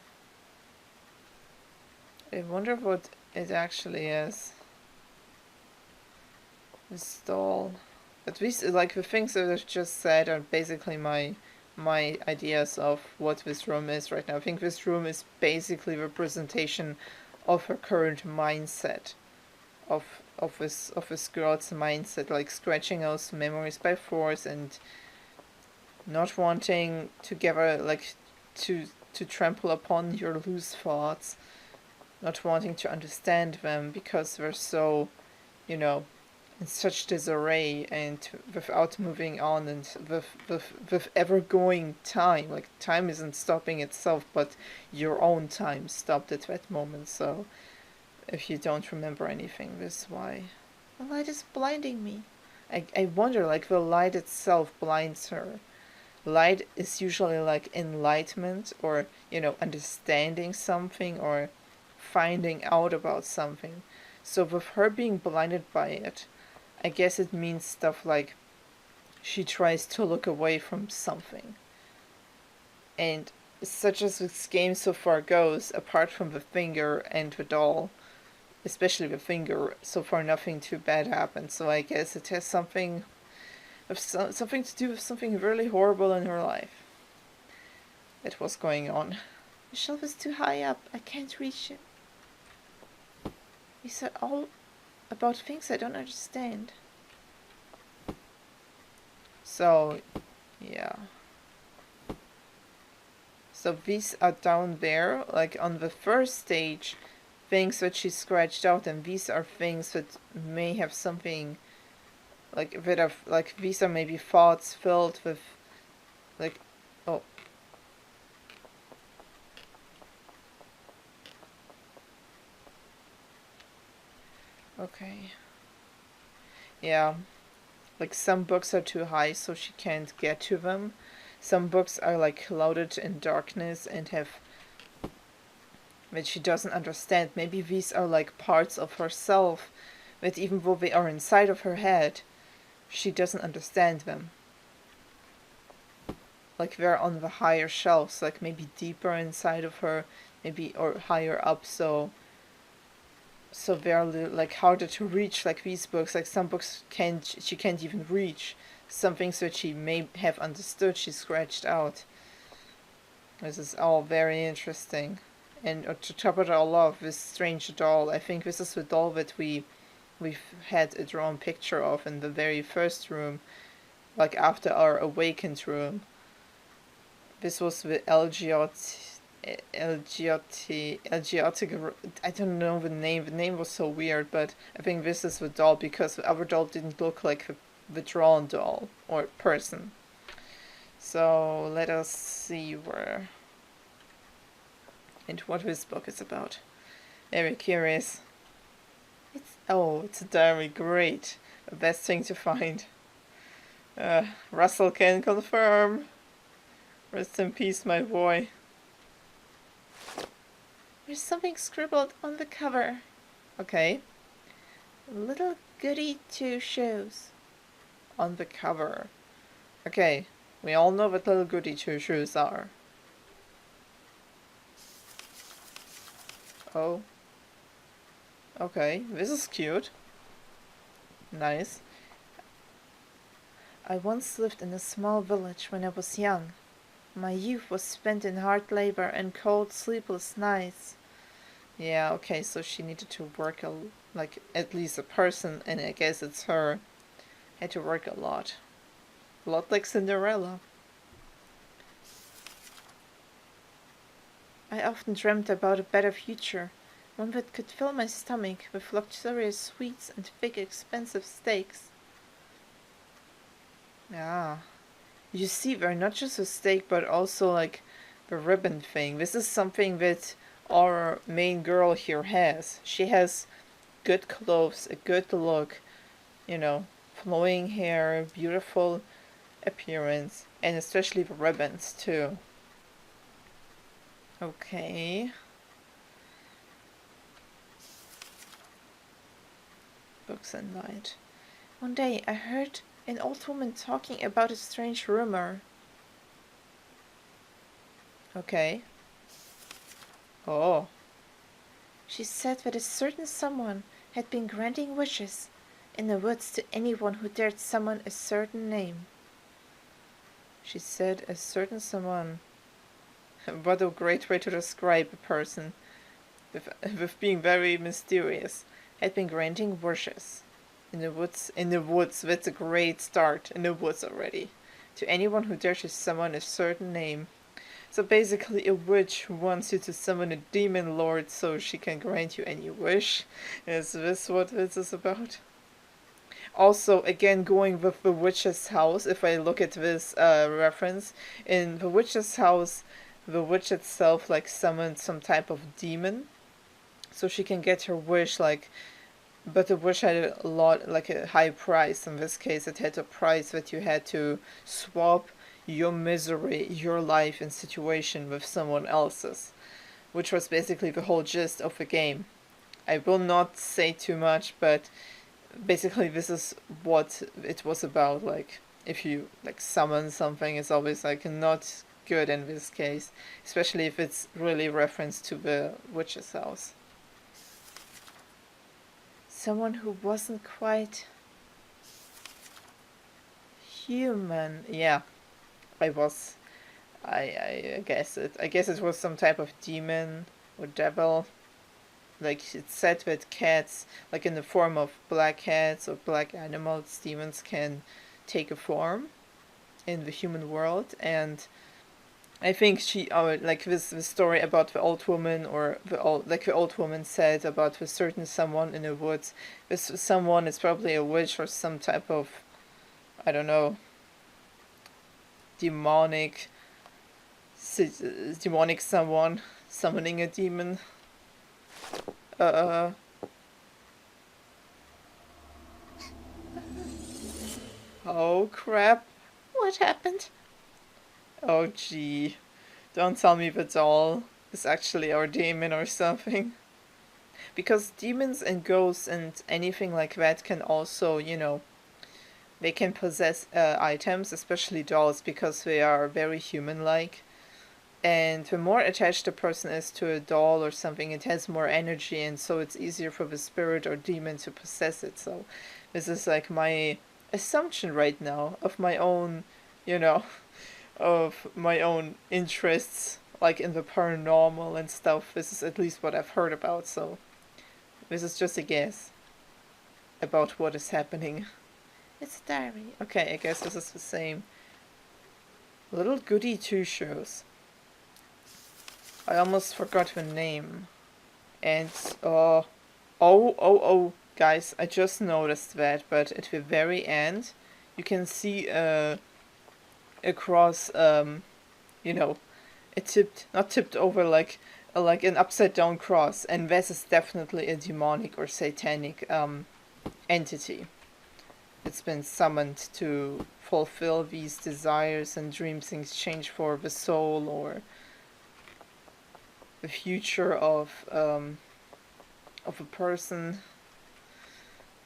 I wonder what it actually is. This doll. At least, like, the things that I've just said are basically my ideas of what this room is right now. I think this room is basically a representation of her current mindset, of this girl's mindset, like scratching out memories by force and not wanting to give her, like, to trample upon your loose thoughts, not wanting to understand them because they're so, you know, in such disarray and without moving on and with ever going time. Like, time isn't stopping itself, but your own time stopped at that moment. So if you don't remember anything, this is why. The light is blinding me. I wonder, like, the light itself blinds her. Light is usually like enlightenment or, you know, understanding something or finding out about something. So with her being blinded by it, I guess it means stuff like she tries to look away from something. And such as this game so far goes, apart from the finger and the doll, especially the finger, so far nothing too bad happened. So I guess it has something to do with something really horrible in her life that was going on. The shelf is too high up. I can't reach it. These are all about things I don't understand. So, yeah. So these are down there, like on the first stage, things that she scratched out, and these are things that may have something, like a bit of, like, these are maybe thoughts filled with, like, oh. Okay. Yeah. Like, some books are too high, so she can't get to them. Some books are, like, clouded in darkness and have... that she doesn't understand. Maybe these are, like, parts of herself that even though they are inside of her head, she doesn't understand them. Like, they're on the higher shelves, like, maybe deeper inside of her, maybe, or higher up, so they're like harder to reach, like these books. Like, some books she can't even reach. Some things that she may have understood, she scratched out. This is all very interesting. And to top it all off, this strange doll. I think this is the doll that we've had a drawn picture of in the very first room, like after our awakened room. This was the LGOT, I don't know the name. The name was so weird, but I think this is the doll because the other doll didn't look like the drawn doll or person. So let us see where and what this book is about. Very curious. It's a diary. Great. The best thing to find. Russell can confirm. Rest in peace, my boy. There's something scribbled on the cover. Okay. Little goody two shoes. On the cover. Okay. We all know what little goody two shoes are. Oh. Okay. This is cute. Nice. I once lived in a small village when I was young. My youth was spent in hard labor and cold, sleepless nights. Yeah, okay, so she needed to work like at least a person, and I guess it's her, had to work a lot. A lot like Cinderella. I often dreamt about a better future, One that could fill my stomach with luxurious sweets and big expensive steaks. Ah. You see, we're not just a steak, but also like the ribbon thing. This is something that our main girl here has. She has good clothes, a good look, you know, flowing hair, beautiful appearance, and especially the ribbons too. Okay. Books and light. One day I heard an old woman talking about a strange rumor. Okay. Oh. She said that a certain someone had been granting wishes in the woods to anyone who dared summon a certain name. She said a certain someone. What a great way to describe a person with being very mysterious. Had been granting wishes in the woods. In the woods, that's a great start. In the woods already. To anyone who dares to summon a certain name. So basically a witch who wants you to summon a demon lord so she can grant you any wish. Is this what this is about? Also, again, going with the witch's house, if I look at this reference, in the witch's house, the witch itself like summoned some type of demon so she can get her wish, like, but the wish had a lot, like a high price. In this case, it had a price that you had to swap your misery, your life and situation with someone else's, which was basically the whole gist of the game. I will not say too much, but basically this is what it was about. Like, if you like summon something, it's always like not good in this case, especially if it's really reference to the witch's house. Someone who wasn't quite human. Yeah, I was. I guess it. I guess it was some type of demon or devil. Like it said that cats, like in the form of black cats or black animals, demons can take a form in the human world. And I think she, like this story about the old woman, or the old woman said about the certain someone in the woods. This someone is probably a witch or some type of, I don't know, demonic someone summoning a demon. Oh crap. What happened? Oh gee. Don't tell me the doll is actually our demon or something. Because demons and ghosts and anything like that can also, you know, they can possess items, especially dolls, because they are very human-like. And the more attached a person is to a doll or something, it has more energy, and so it's easier for the spirit or demon to possess it. So this is like my assumption right now of my own, you know, of my own interests, like in the paranormal and stuff. This is at least what I've heard about, so this is just a guess about what is happening. It's a diary. Okay, I guess this is the same. Little Goody Two Shoes. I almost forgot the name. And, guys, I just noticed that, but at the very end, you can see a cross, you know, not tipped over, like an upside down cross, and this is definitely a demonic or satanic entity. It's been summoned to fulfill these desires and dreams in exchange for the soul or the future of a person.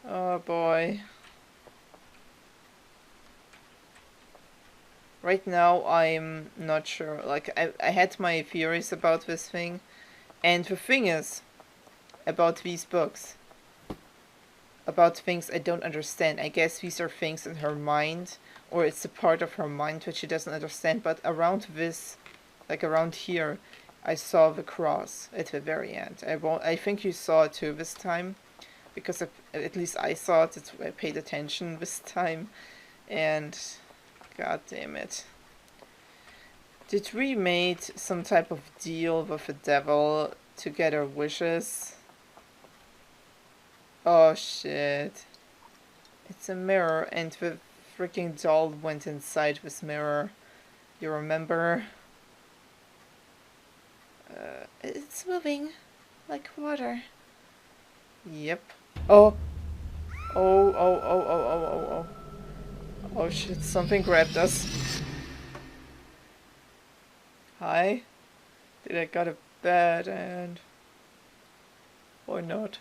Oh boy. Right now I'm not sure. Like I had my theories about this thing, and the thing is about these books, about things I don't understand. I guess these are things in her mind, or it's a part of her mind that she doesn't understand. But around this, like around here, I saw the cross at the very end. I think you saw it too this time, because at least I saw it. I paid attention this time, and god damn it. Did we made some type of deal with the devil to get our wishes? Oh shit. It's a mirror and the freaking doll went inside this mirror. You remember? It's moving like water. Yep. Oh. Oh, oh, oh, oh, oh, oh, oh. Oh shit, something grabbed us. Hi? Did I got a bad end? Or not?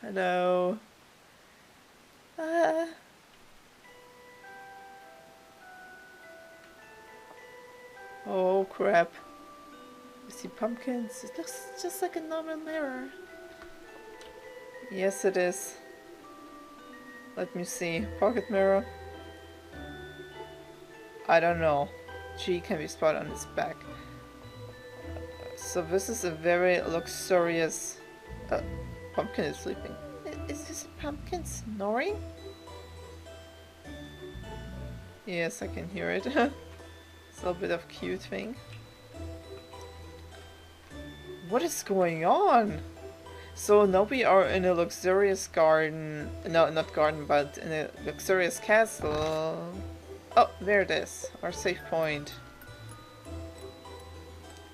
Hello? Ah. Oh crap. You see pumpkins? It looks just like a normal mirror. Yes, it is. Let me see. Pocket mirror. I don't know. G can be spotted on his back. So this is a very luxurious... pumpkin is sleeping. Is this a pumpkin snoring? Yes, I can hear it. It's a little bit of cute thing. What is going on? So now we are in a luxurious garden. No, not garden, but in a luxurious castle. Oh, there it is. Our safe point.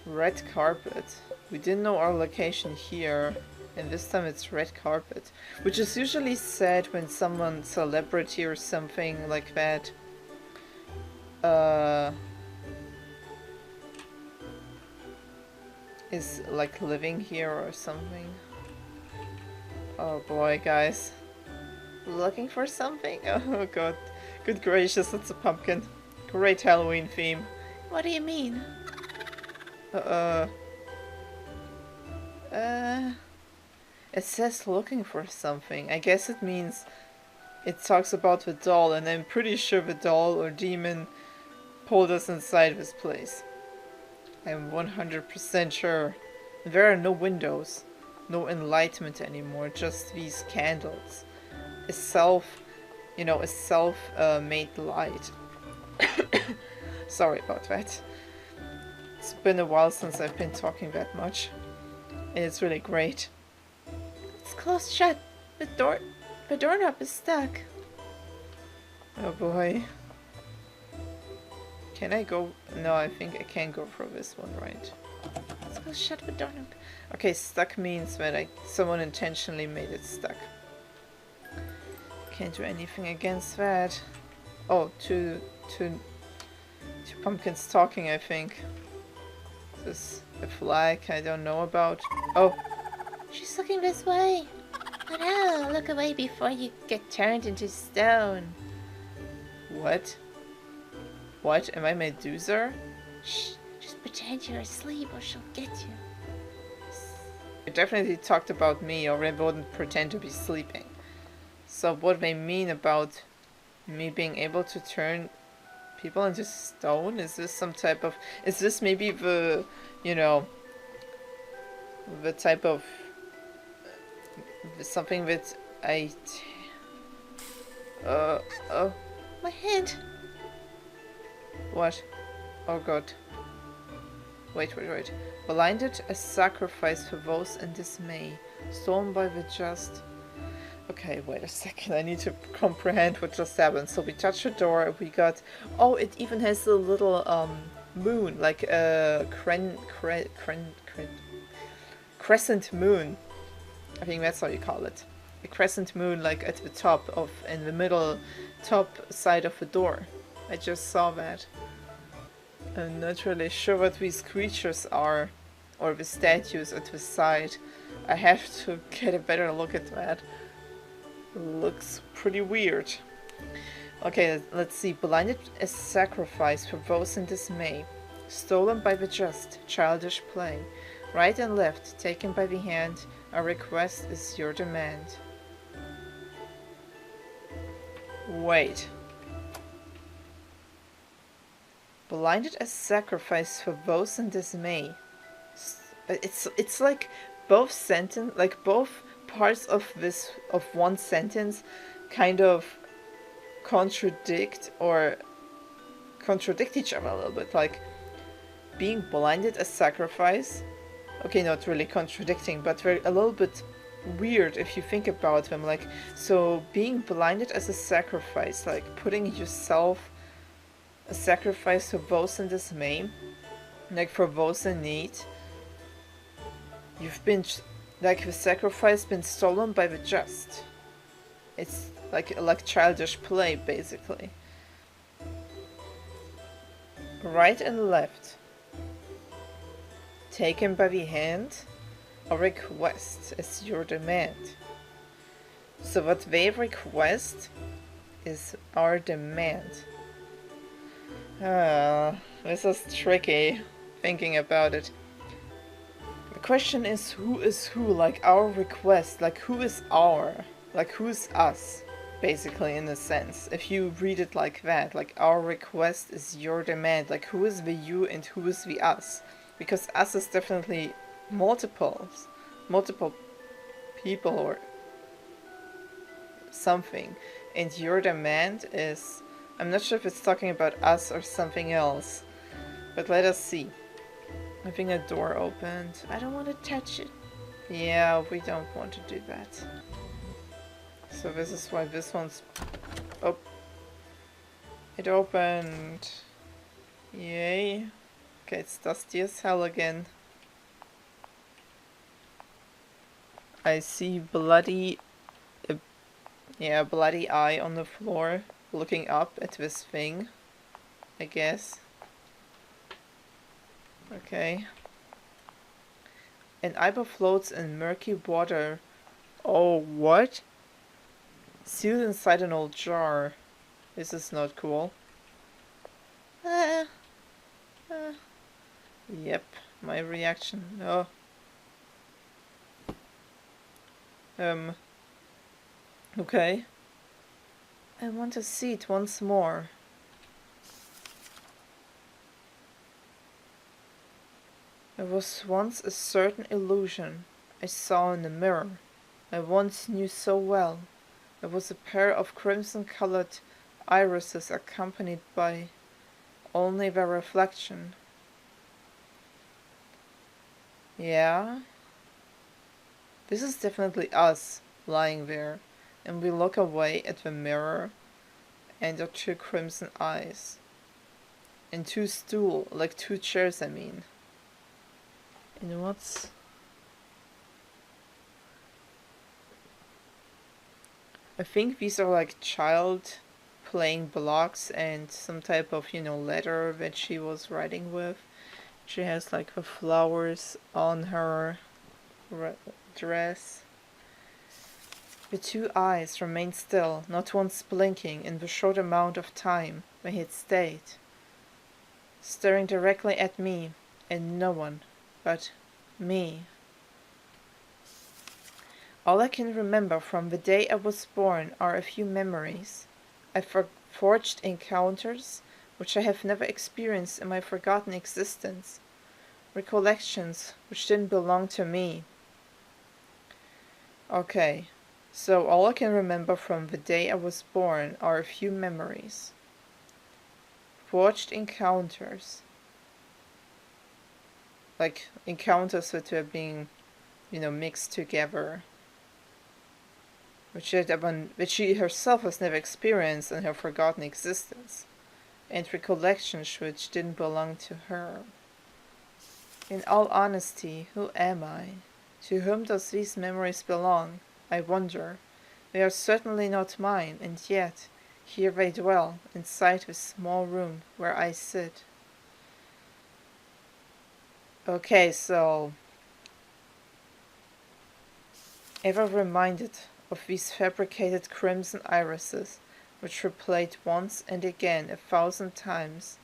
Red carpet. We didn't know our location here. And this time it's red carpet. Which is usually said when someone, celebrity or something like that, is like living here or something. Oh boy, guys. Looking for something? Oh god. Good gracious, that's a pumpkin. Great Halloween theme. What do you mean? It says looking for something. I guess it means it talks about the doll, and I'm pretty sure the doll or demon pulled us inside this place. I'm 100% sure. There are no windows, no enlightenment anymore, just these candles. A self-made light. Sorry about that. It's been a while since I've been talking that much. And it's really great. It's closed shut. The doorknob is stuck. Oh boy. Can I go? No, I think I can go for this one, right? Let's go shut the doorknob. Okay, stuck means that someone intentionally made it stuck. Can't do anything against that. Oh, two pumpkins talking, I think. This a flag I don't know about. Oh, she's looking this way. Oh no, look away before you get turned into stone. What? What? Am I Medusa? Shh, just pretend you're asleep or she'll get you. They definitely talked about me, or I wouldn't pretend to be sleeping. So what they mean about me being able to turn people into stone? Is this some type of... Is this maybe the, you know, the type of... something that oh, my hand! What? Oh god. Wait. Blinded, a sacrifice for those in dismay. Stolen by the just. Okay, wait a second. I need to comprehend what just happened. So we touched the door. We got... Oh, it even has a little moon, like a crescent moon. I think that's how you call it. A crescent moon, like at the top of, in the middle, top side of the door. I just saw that. I'm not really sure what these creatures are, or the statues at the side. I have to get a better look at that. Looks pretty weird. Okay, let's see. Blinded, a sacrifice for those in dismay. Stolen by the just, childish play. Right and left, taken by the hand. Our request is your demand. Wait. Blinded as sacrifice for those in dismay. It's like both parts of one sentence kind of contradict each other a little bit. Like being blinded as sacrifice. Okay, not really contradicting, but a little bit weird if you think about them. Like, so being blinded as a sacrifice, like putting yourself a sacrifice for those in dismay, like for those in need. You've been, like, the sacrifice been stolen by the just. It's like childish play, basically. Right and left. Taken by the hand. A request is your demand. So what they request is our demand. This is tricky, thinking about it. The question is who, like our request, like who is our, like who's us, basically, in a sense. If you read it like that, like our request is your demand, like who is the you and who is the us? Because us is definitely multiple people or something, and your demand is, I'm not sure if it's talking about us or something else, but let us see. I think a door opened. I don't want to touch it. Yeah, we don't want to do that. So this is why this one's... Oh. It opened. Yay. Okay, it's dusty as hell again. I see bloody... bloody eye on the floor, looking up at this thing, I guess. Okay. An eyeball floats in murky water. Oh, what? Sealed inside an old jar. This is not cool. Yep, my reaction. Oh. Okay. I want to see it once more. There was once a certain illusion I saw in the mirror. I once knew so well. There was a pair of crimson-colored irises accompanied by only their reflection. Yeah? This is definitely us lying there, and we look away at the mirror and our two crimson eyes. And two chairs, I mean. And what's... I think these are like child playing blocks and some type of, letter that she was writing with. She has like the flowers on her dress. The two eyes remained still, not once blinking in the short amount of time they had stayed, staring directly at me and no one but me. All I can remember from the day I was born are a few memories. I forged encounters which I have never experienced in my forgotten existence, recollections which didn't belong to me. Okay, so all I can remember from the day I was born are a few memories. Forged encounters. Like encounters that were being, mixed together. Which she herself has never experienced in her forgotten existence. And recollections which didn't belong to her. In all honesty, who am I? To whom does these memories belong? I wonder. They are certainly not mine, and yet here they dwell, inside this small room where I sit. Okay, so... Ever reminded of these fabricated crimson irises, which were played once and again 1,000 times?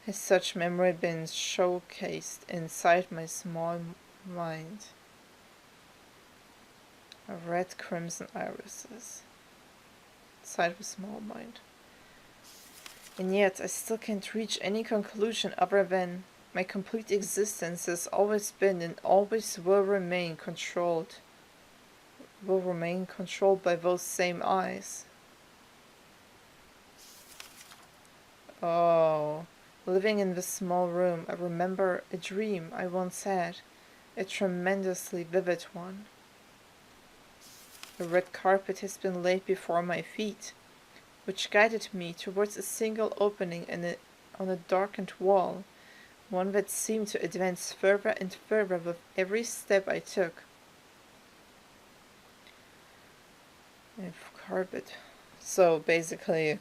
Has such memory been showcased inside my small mind? Red crimson irises inside the small mind. And yet I still can't reach any conclusion other than my complete existence has always been and always will remain controlled by those same eyes. Oh, living in this small room, I remember a dream I once had, a tremendously vivid one. A red carpet has been laid before my feet, which guided me towards a single opening on a darkened wall, one that seemed to advance further and further with every step I took. A carpet. So basically,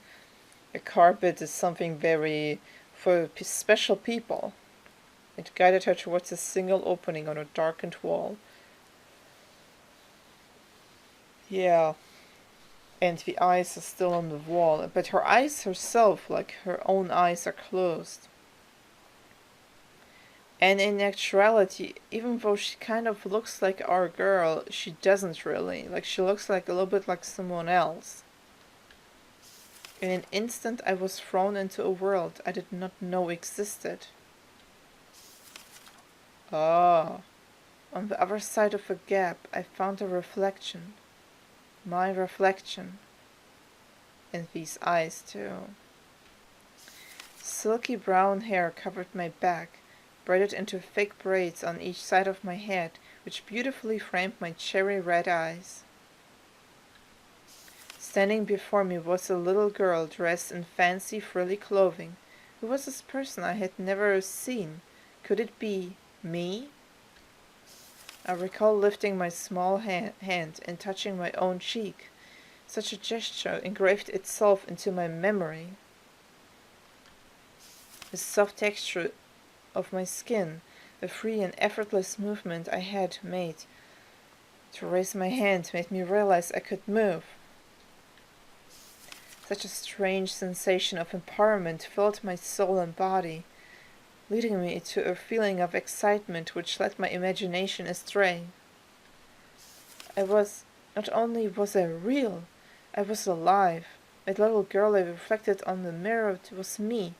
a carpet is something very for special people. It guided her towards a single opening on a darkened wall. Yeah. And the eyes are still on the wall, but her eyes herself, like her own eyes, are closed. And in actuality, even though she kind of looks like our girl, she doesn't really. Like, she looks like a little bit like someone else. In an instant, I was thrown into a world I did not know existed. Ah, on the other side of the gap, I found a reflection. My reflection. And these eyes, too. Silky brown hair covered my back, braided into thick braids on each side of my head, which beautifully framed my cherry red eyes. Standing before me was a little girl dressed in fancy frilly clothing. Who was this person I had never seen? Could it be me? I recall lifting my small hand and touching my own cheek. Such a gesture engraved itself into my memory. The soft texture of my skin, the free and effortless movement I had made to raise my hand made me realize I could move. Such a strange sensation of empowerment filled my soul and body, leading me to a feeling of excitement which led my imagination astray. Not only was I real, I was alive. That little girl I reflected on the mirror was me,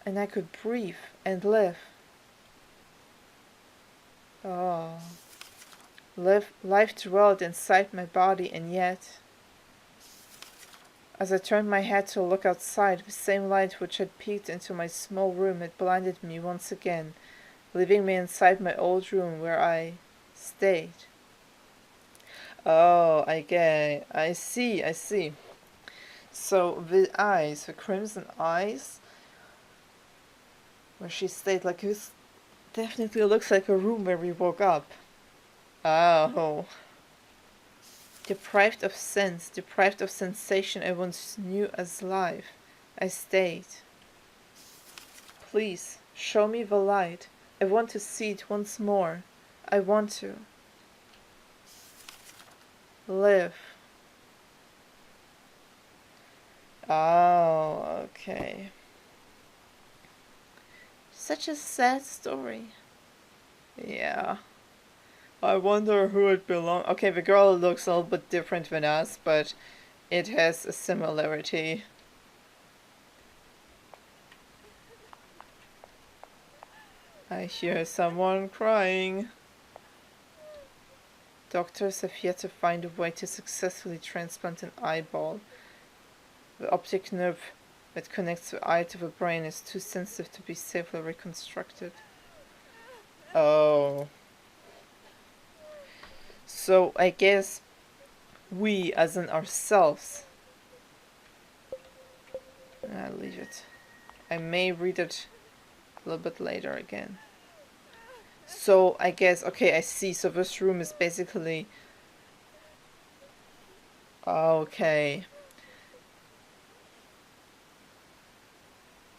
and I could breathe and live. Oh, life dwelled inside my body, and yet, as I turned my head to look outside, the same light which had peeked into my small room had blinded me once again, leaving me inside my old room where I stayed. Oh, I see. So the eyes, the crimson eyes, where she stayed, like this definitely looks like a room where we woke up. Oh. Deprived of sense, deprived of sensation I once knew as life, I stayed. Please, show me the light. I want to see it once more. I want to live. Oh, okay. Such a sad story. Yeah. I wonder who it belongs. Okay, the girl looks a little bit different than us, but it has a similarity. I hear someone crying. Doctors have yet to find a way to successfully transplant an eyeball. The optic nerve that connects the eye to the brain is too sensitive to be safely reconstructed. Oh. So I guess we, as in ourselves. I'll leave it. I may read it a little bit later again. So I guess, okay, I see. So this room is basically... Okay.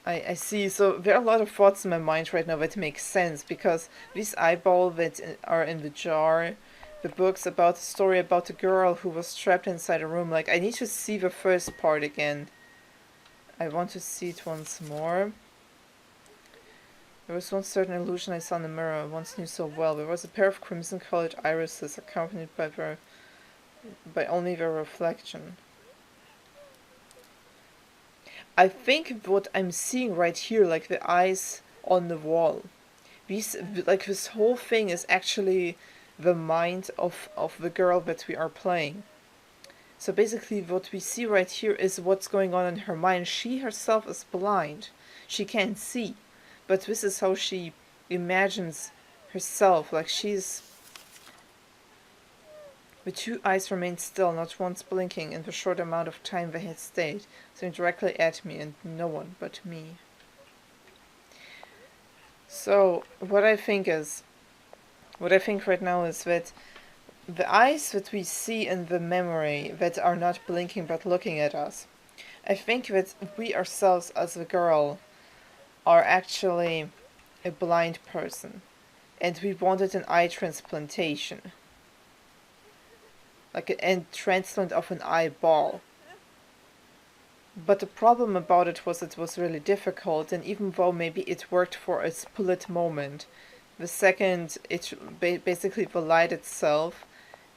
I see. So there are a lot of thoughts in my mind right now that make sense, because these eyeballs that are in the jar, the books about the story about the girl who was trapped inside a room, like, I need to see the first part again. I want to see it once more. There was one certain illusion I saw in the mirror I once knew so well. There was a pair of crimson-colored irises accompanied by only their reflection. I think what I'm seeing right here, like the eyes on the wall, this whole thing is actually the mind of the girl that we are playing. So basically what we see right here is what's going on in her mind. She herself is blind. She can't see. But this is how she imagines herself. Like, she's The two eyes remained still, not once blinking in the short amount of time they had stayed, staring directly at me and no one but me. So, what I think right now is that the eyes that we see in the memory that are not blinking but looking at us, I think that we ourselves as a girl are actually a blind person, and we wanted an eye transplantation. Like a transplant of an eyeball. But the problem about it was really difficult, and even though maybe it worked for a split moment, the second it basically the light itself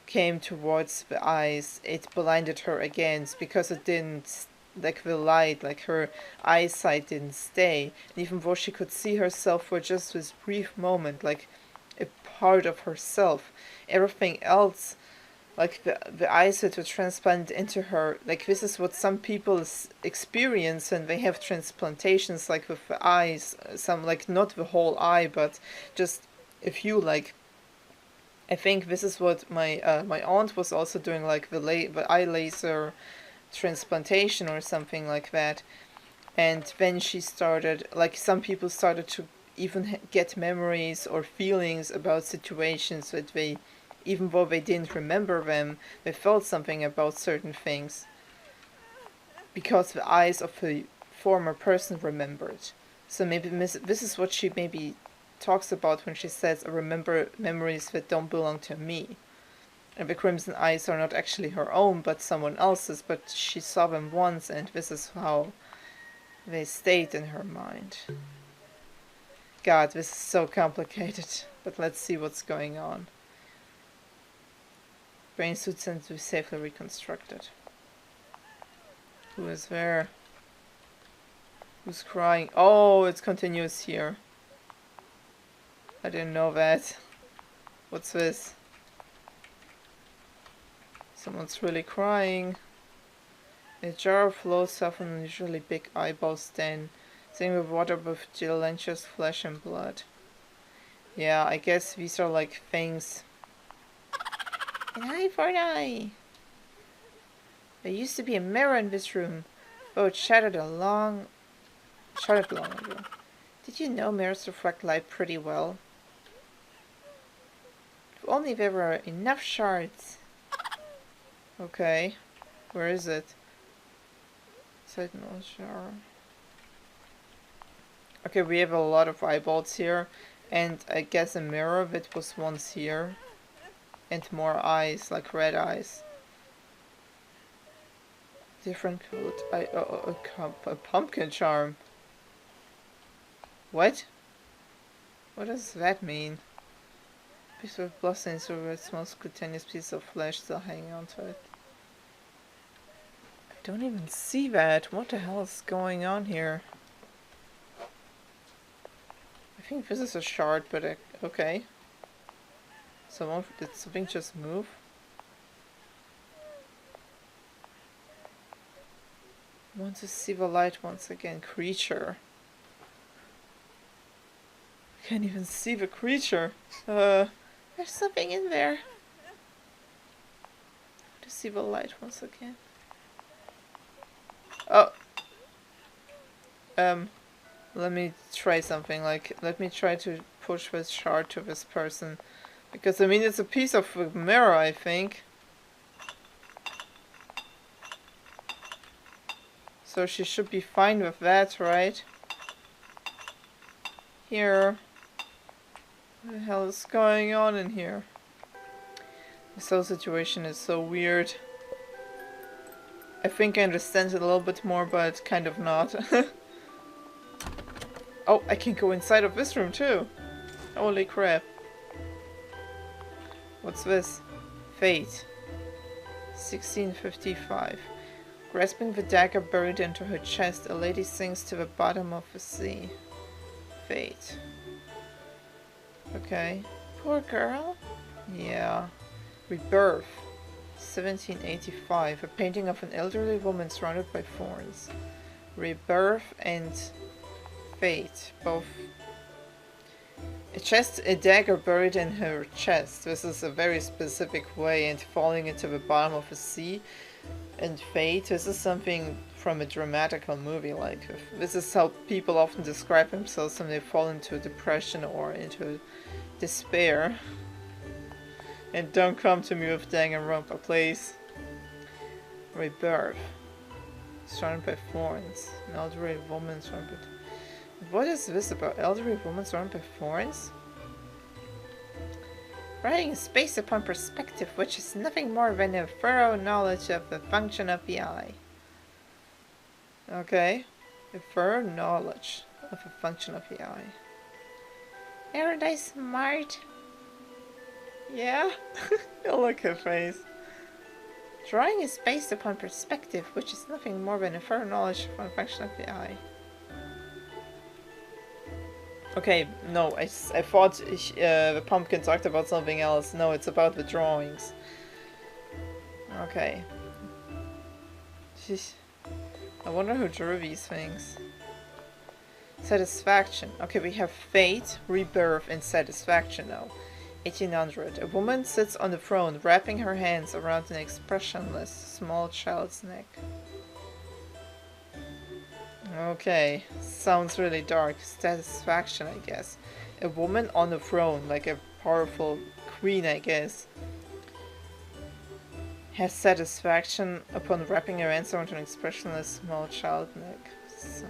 came towards the eyes, it blinded her again because it didn't, like the light, like her eyesight didn't stay. And even though she could see herself for just this brief moment, like a part of herself, everything else, like the eyes that were transplanted into her, like this is what some people experience when they have transplantations, like with the eyes, some, like not the whole eye, but just a few, like, I think this is what my aunt was also doing, like the eye laser transplantation or something like that. And then she started, like, some people started to even get memories or feelings about situations that they, even though they didn't remember them, they felt something about certain things because the eyes of the former person remembered. So maybe this is what she maybe talks about when she says, I remember memories that don't belong to me. And the crimson eyes are not actually her own, but someone else's, but she saw them once, and this is how they stayed in her mind. God, this is so complicated, but let's see what's going on. Brain suits and to be safely reconstructed. Who is there? Who's crying? Oh, it's continuous here. I didn't know that. What's this? Someone's really crying. A jar of flow softened unusually big eyeballs then, sitting with water with gelatinous flesh and blood. Yeah, I guess these are like things. An eye for an eye! There used to be a mirror in this room, though it shattered long ago. Did you know mirrors reflect light pretty well? If only there were enough shards. Okay, where is it? Signal jar. Okay, we have a lot of eyeballs here, and I guess a mirror that was once here. And more eyes, like red eyes. Different colored eye. A pumpkin charm. What? What does that mean? Piece of blossom over a small cutaneous piece of flesh still hanging onto it. I don't even see that. What the hell is going on here? I think this is a shard, but okay. Did something just move? Want to see the light once again. Creature. I can't even see the creature. There's something in there. To see the light once again. Oh. Let me try something. Like, let me try to push this shard to this person. Because, I mean, it's a piece of a mirror, I think. So she should be fine with that, right? Here. What the hell is going on in here? This whole situation is so weird. I think I understand it a little bit more, but kind of not. Oh, I can go inside of this room too. Holy crap. What's this? Fate. 1655. Grasping the dagger buried into her chest, a lady sinks to the bottom of the sea. Fate. Okay. Poor girl? Yeah. Rebirth. 1785. A painting of an elderly woman surrounded by thorns. Rebirth and Fate. Both A dagger buried in her chest. This is a very specific way, and falling into the bottom of the sea and fate. This is something from a dramatical movie. Like, this is how people often describe themselves when they fall into depression or into despair. And don't come to me with Danganronpa, please. Rebirth. Surrounded by thorns. An elderly woman surrounded by... What is this about? Elderly woman surrounded by thorns? Writing is based upon perspective, which is nothing more than a thorough knowledge of the function of the eye. Okay. A thorough knowledge of the function of the eye. Aren't I smart? Yeah? Look at her face. Drawing is based upon perspective, which is nothing more than a thorough knowledge of the function of the eye. Okay, no, I thought the pumpkin talked about something else. No, it's about the drawings. Okay. I wonder who drew these things. Satisfaction. Okay, we have fate, rebirth, and satisfaction now. 1800. A woman sits on the throne, wrapping her hands around an expressionless small child's neck. Okay, sounds really dark. Satisfaction, I guess. A woman on the throne, like a powerful queen, I guess, has satisfaction upon wrapping her hands around an expressionless small child neck. So.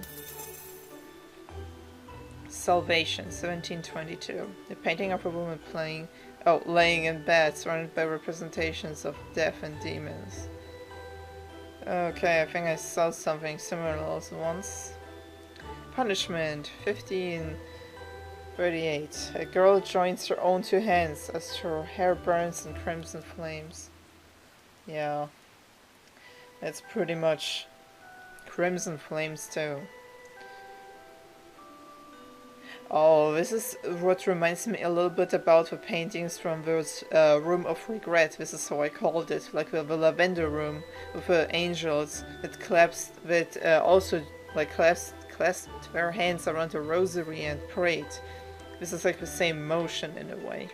Salvation, 1722. The painting of a woman laying in bed, surrounded by representations of death and demons. Okay, I think I saw something similar also once. Punishment, 1538. A girl joins her own two hands as her hair burns in crimson flames. Yeah. That's pretty much crimson flames too. Oh, this is what reminds me a little bit about the paintings from this Room of Regret. This is how I called it, like the lavender room with the angels that also like clasped their hands around a rosary and prayed. This is like the same motion in a way.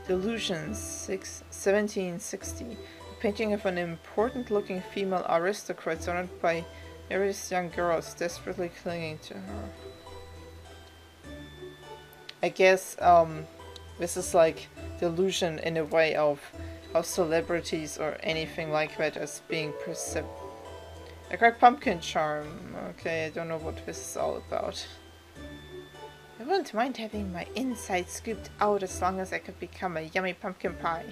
Delusions, 1760. A painting of an important-looking female aristocrat surrounded by various young girls desperately clinging to her. I guess this is like delusion in a way of how celebrities or anything like that as being perceived. I got pumpkin charm. Okay, I don't know what this is all about. I wouldn't mind having my insides scooped out as long as I could become a yummy pumpkin pie.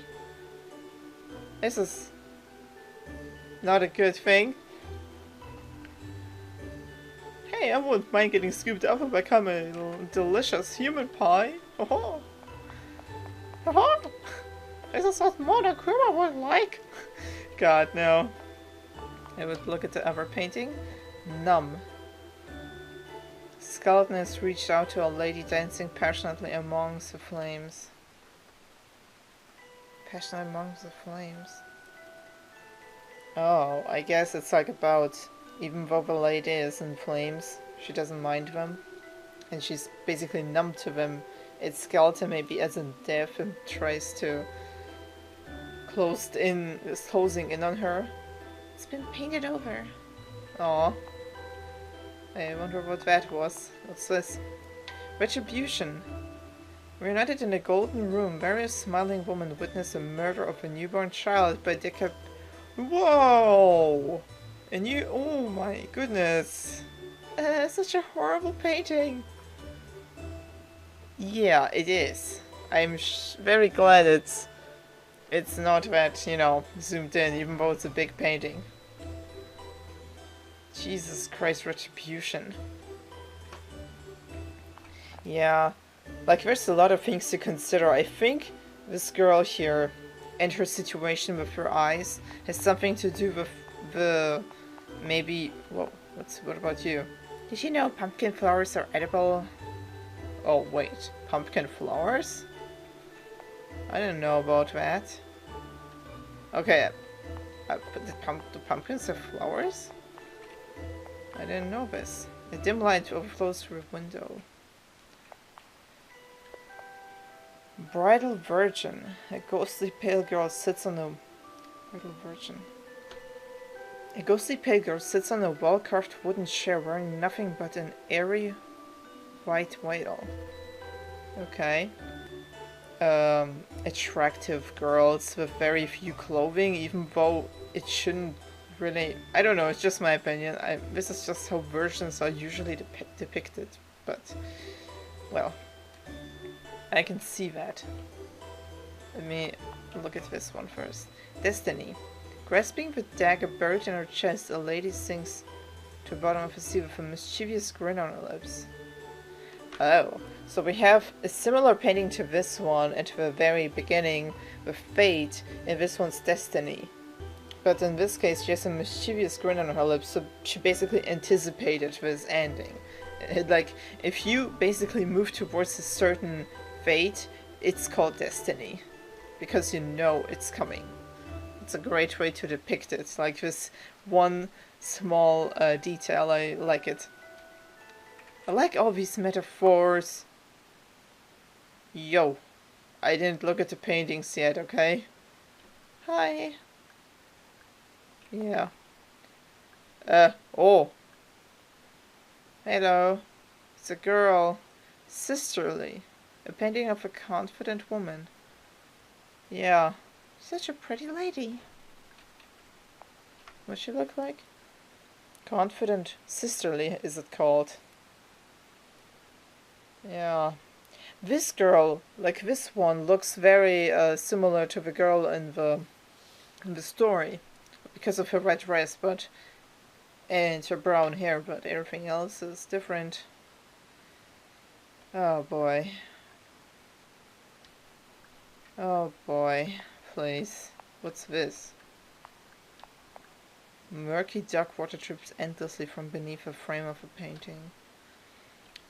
This is not a good thing. Hey, I wouldn't mind getting scooped up and become a delicious human pie. Oh, oh, this is what Monokuma would like. God, no. I would look at the other painting. Numb. Skeleton has reached out to a lady dancing passionately amongst the flames. Passionately amongst the flames. Oh, I guess it's like about... Even though the lady is in flames, she doesn't mind them. And she's basically numb to them. Its skeleton maybe as in death and tries to... is closing in on her. It's been painted over. Aww. I wonder what that was. What's this? Retribution. Reunited in a golden room, various smiling women witness the murder of a newborn child by Whoa! Oh my goodness. Such a horrible painting. Yeah, it is. I'm very glad it's not that, you know, zoomed in, even though it's a big painting. Jesus Christ, retribution. Yeah, like there's a lot of things to consider. I think this girl here and her situation with her eyes has something to do with the... Maybe... Whoa, what about you? Did you know pumpkin flowers are edible? Oh wait, pumpkin flowers? I didn't know about that. Okay, but the pumpkins have flowers? I didn't know this. A dim light overflows through a window. Bridal virgin. A ghostly pale girl sits on a... Bridal virgin. A ghostly pale girl sits on a well-carved wooden chair wearing nothing but an airy white veil. Okay. Attractive girls with very few clothing, even though it shouldn't really... I don't know, it's just my opinion. This is just how versions are usually depicted, but... Well, I can see that. Let me look at this one first. Destiny. Grasping the dagger buried in her chest, a lady sinks to the bottom of the sea with a mischievous grin on her lips. Oh, so we have a similar painting to this one at the very beginning with Fate, and this one's Destiny. But in this case, she has a mischievous grin on her lips, so she basically anticipated this ending. Like, if you basically move towards a certain fate, it's called Destiny. Because you know it's coming. It's a great way to depict it. Like this one small detail, I like it. I like all these metaphors. Yo, I didn't look at the paintings yet, okay? Hi. Yeah. Oh. Hello. It's a girl. Sisterly. A painting of a confident woman. Yeah. Such a pretty lady. What's she look like? Confident. Sisterly, is it called? Yeah. This girl, like this one, looks very similar to the girl in the story. Because of her red dress, but... and her brown hair, but everything else is different. Oh boy. Oh boy. Please. What's this? Murky dark water drips endlessly from beneath the frame of a painting.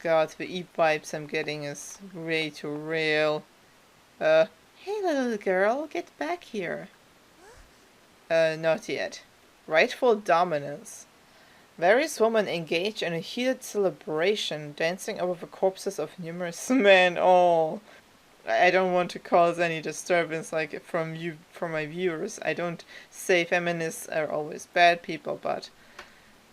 God, the Eve vibes I'm getting is way too real. Hey little girl, get back here. Not yet. Rightful dominance. Various women engage in a heated celebration, dancing over the corpses of numerous men. Oh, I don't want to cause any disturbance, like from my viewers. I don't say feminists are always bad people, but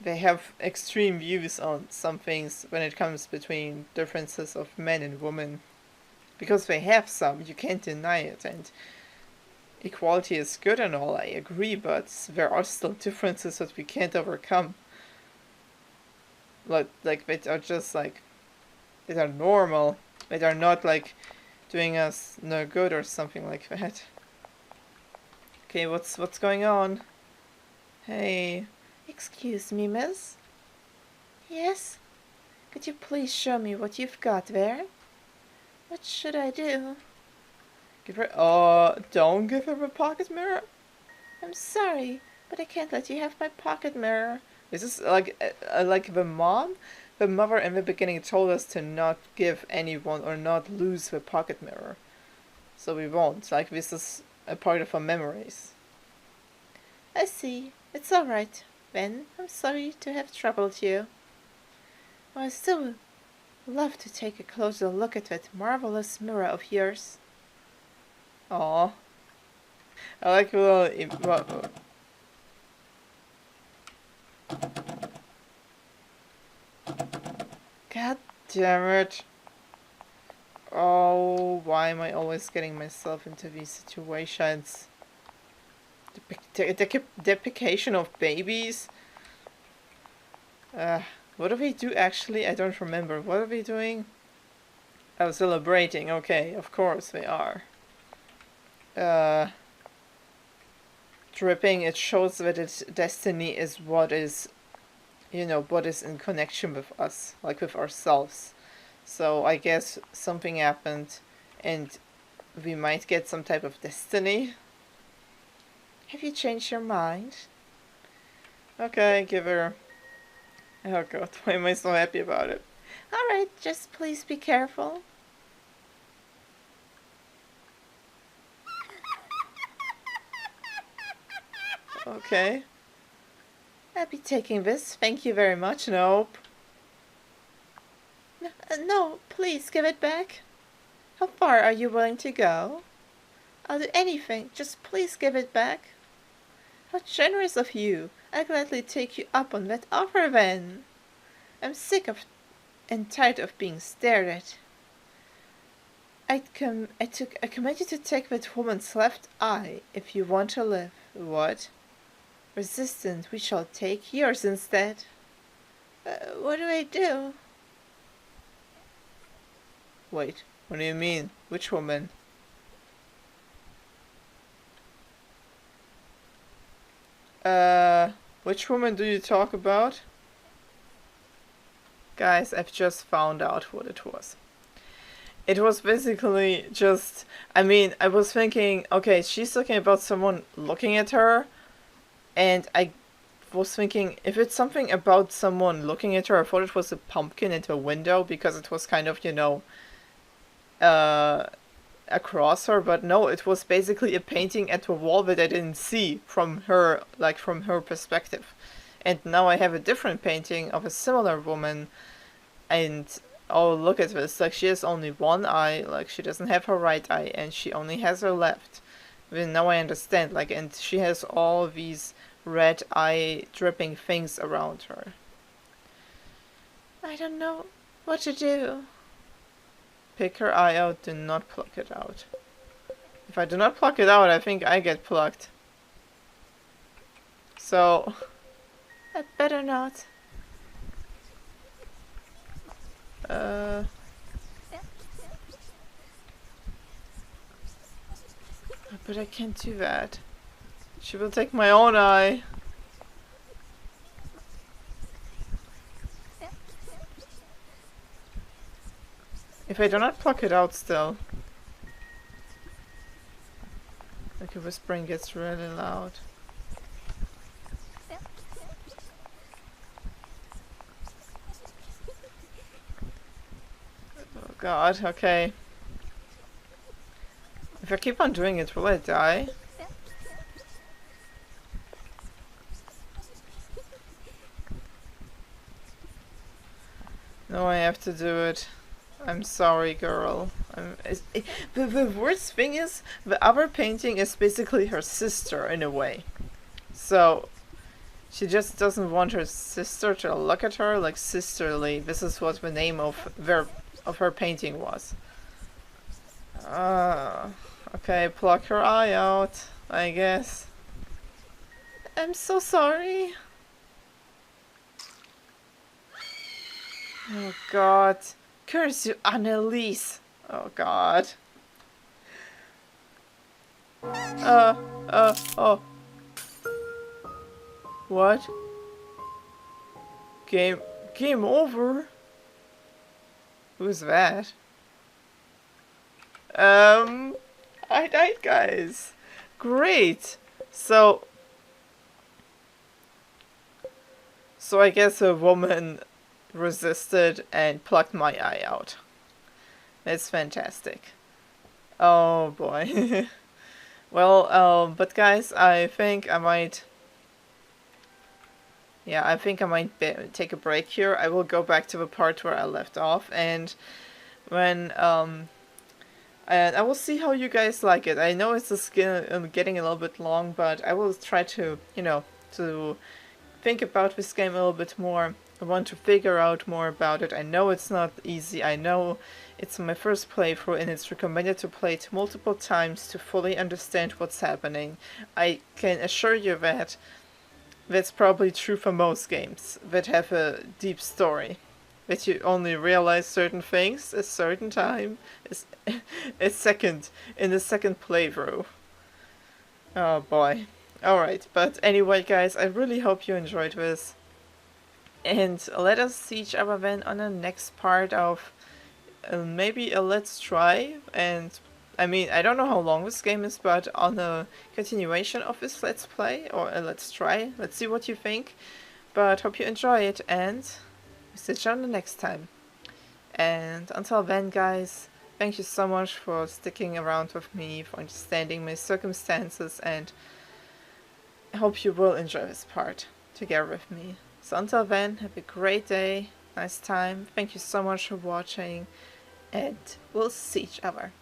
they have extreme views on some things when it comes between differences of men and women. Because they have some, you can't deny it, and equality is good and all, I agree, but there are still differences that we can't overcome. Like they are just like, they are normal. They are not like doing us no good or something like that. Okay, what's going on? Hey, excuse me, miss? Yes? Could you please show me what you've got there? What should I do? Give her, don't give her a pocket mirror. I'm sorry, but I can't let you have my pocket mirror. Is this like the mom? The mother in the beginning told us to not give anyone or not lose the pocket mirror. So we won't. Like, this is a part of our memories. I see. It's alright. Then, I'm sorry to have troubled you. Well, I still would love to take a closer look at that marvelous mirror of yours. Aww. I like a little... God damn it. Oh, why am I always getting myself into these situations? Depiction of babies? What do we do actually? I don't remember. What are we doing? Oh, celebrating. Okay, of course they are. Dripping, it shows that its destiny is what is, you know, what is in connection with us, like with ourselves. So I guess something happened and we might get some type of destiny. Have you changed your mind? Okay, give her... Oh god, why am I so happy about it? Alright, just please be careful. Okay. I'll be taking this, thank you very much. Nope. No, please give it back. How far are you willing to go? I'll do anything, just please give it back. How generous of you. I'll gladly take you up on that offer then. I'm sick of and tired of being stared at. I command you to take that woman's left eye if you want to live. What? Resistant, we shall take yours instead. What do I do? Wait, what do you mean? Which woman? Which woman do you talk about? Guys, I've just found out what it was. It was basically just, I mean, I was thinking, okay, she's talking about someone looking at her, and I was thinking, if it's something about someone looking at her, I thought it was a pumpkin at a window, because it was kind of, you know, across her, but no, it was basically a painting at a wall that I didn't see from her, like from her perspective. And now I have a different painting of a similar woman, and oh, look at this, like she has only one eye, like she doesn't have her right eye, and she only has her left. Then now I understand, like, and she has all these red eye dripping things around her. I don't know what to do. Pick her eye out, do not pluck it out. If I do not pluck it out, I think I get plucked. So, I better not. But I can't do that. She will take my own eye. If I do not pluck it out still. Like, a whispering gets really loud. Oh god, okay. If I keep on doing it, will I die? No, I have to do it. I'm sorry, girl. The worst thing is, the other painting is basically her sister, in a way. So, she just doesn't want her sister to look at her like sisterly. This is what the name of her painting was. Okay, pluck her eye out, I guess. I'm so sorry. Oh god. Curse you, Anneliese. Oh god. Oh. What? Game over? Who's that? I died, guys. Great. So I guess a woman resisted and plucked my eye out. That's fantastic. Oh boy. Well, but guys, I think I might... Yeah, I think I might take a break here. I will go back to the part where I left off, and when, and I will see how you guys like it. I know it's getting a little bit long, but I will try to, you know, to think about this game a little bit more. I want to figure out more about it. I know it's not easy. I know it's my first playthrough, and it's recommended to play it multiple times to fully understand what's happening. I can assure you that that's probably true for most games that have a deep story. That you only realize certain things a certain time, in the second playthrough. Oh boy. Alright, but anyway guys, I really hope you enjoyed this. And let us see each other then on the next part of maybe a Let's Try. And I mean, I don't know how long this game is, but on a continuation of this Let's Play or a Let's Try. Let's see what you think. But hope you enjoy it, and we see each other next time. And until then guys, thank you so much for sticking around with me, for understanding my circumstances, and I hope you will enjoy this part together with me. So until then, have a great day, nice time, thank you so much for watching, and we'll see each other.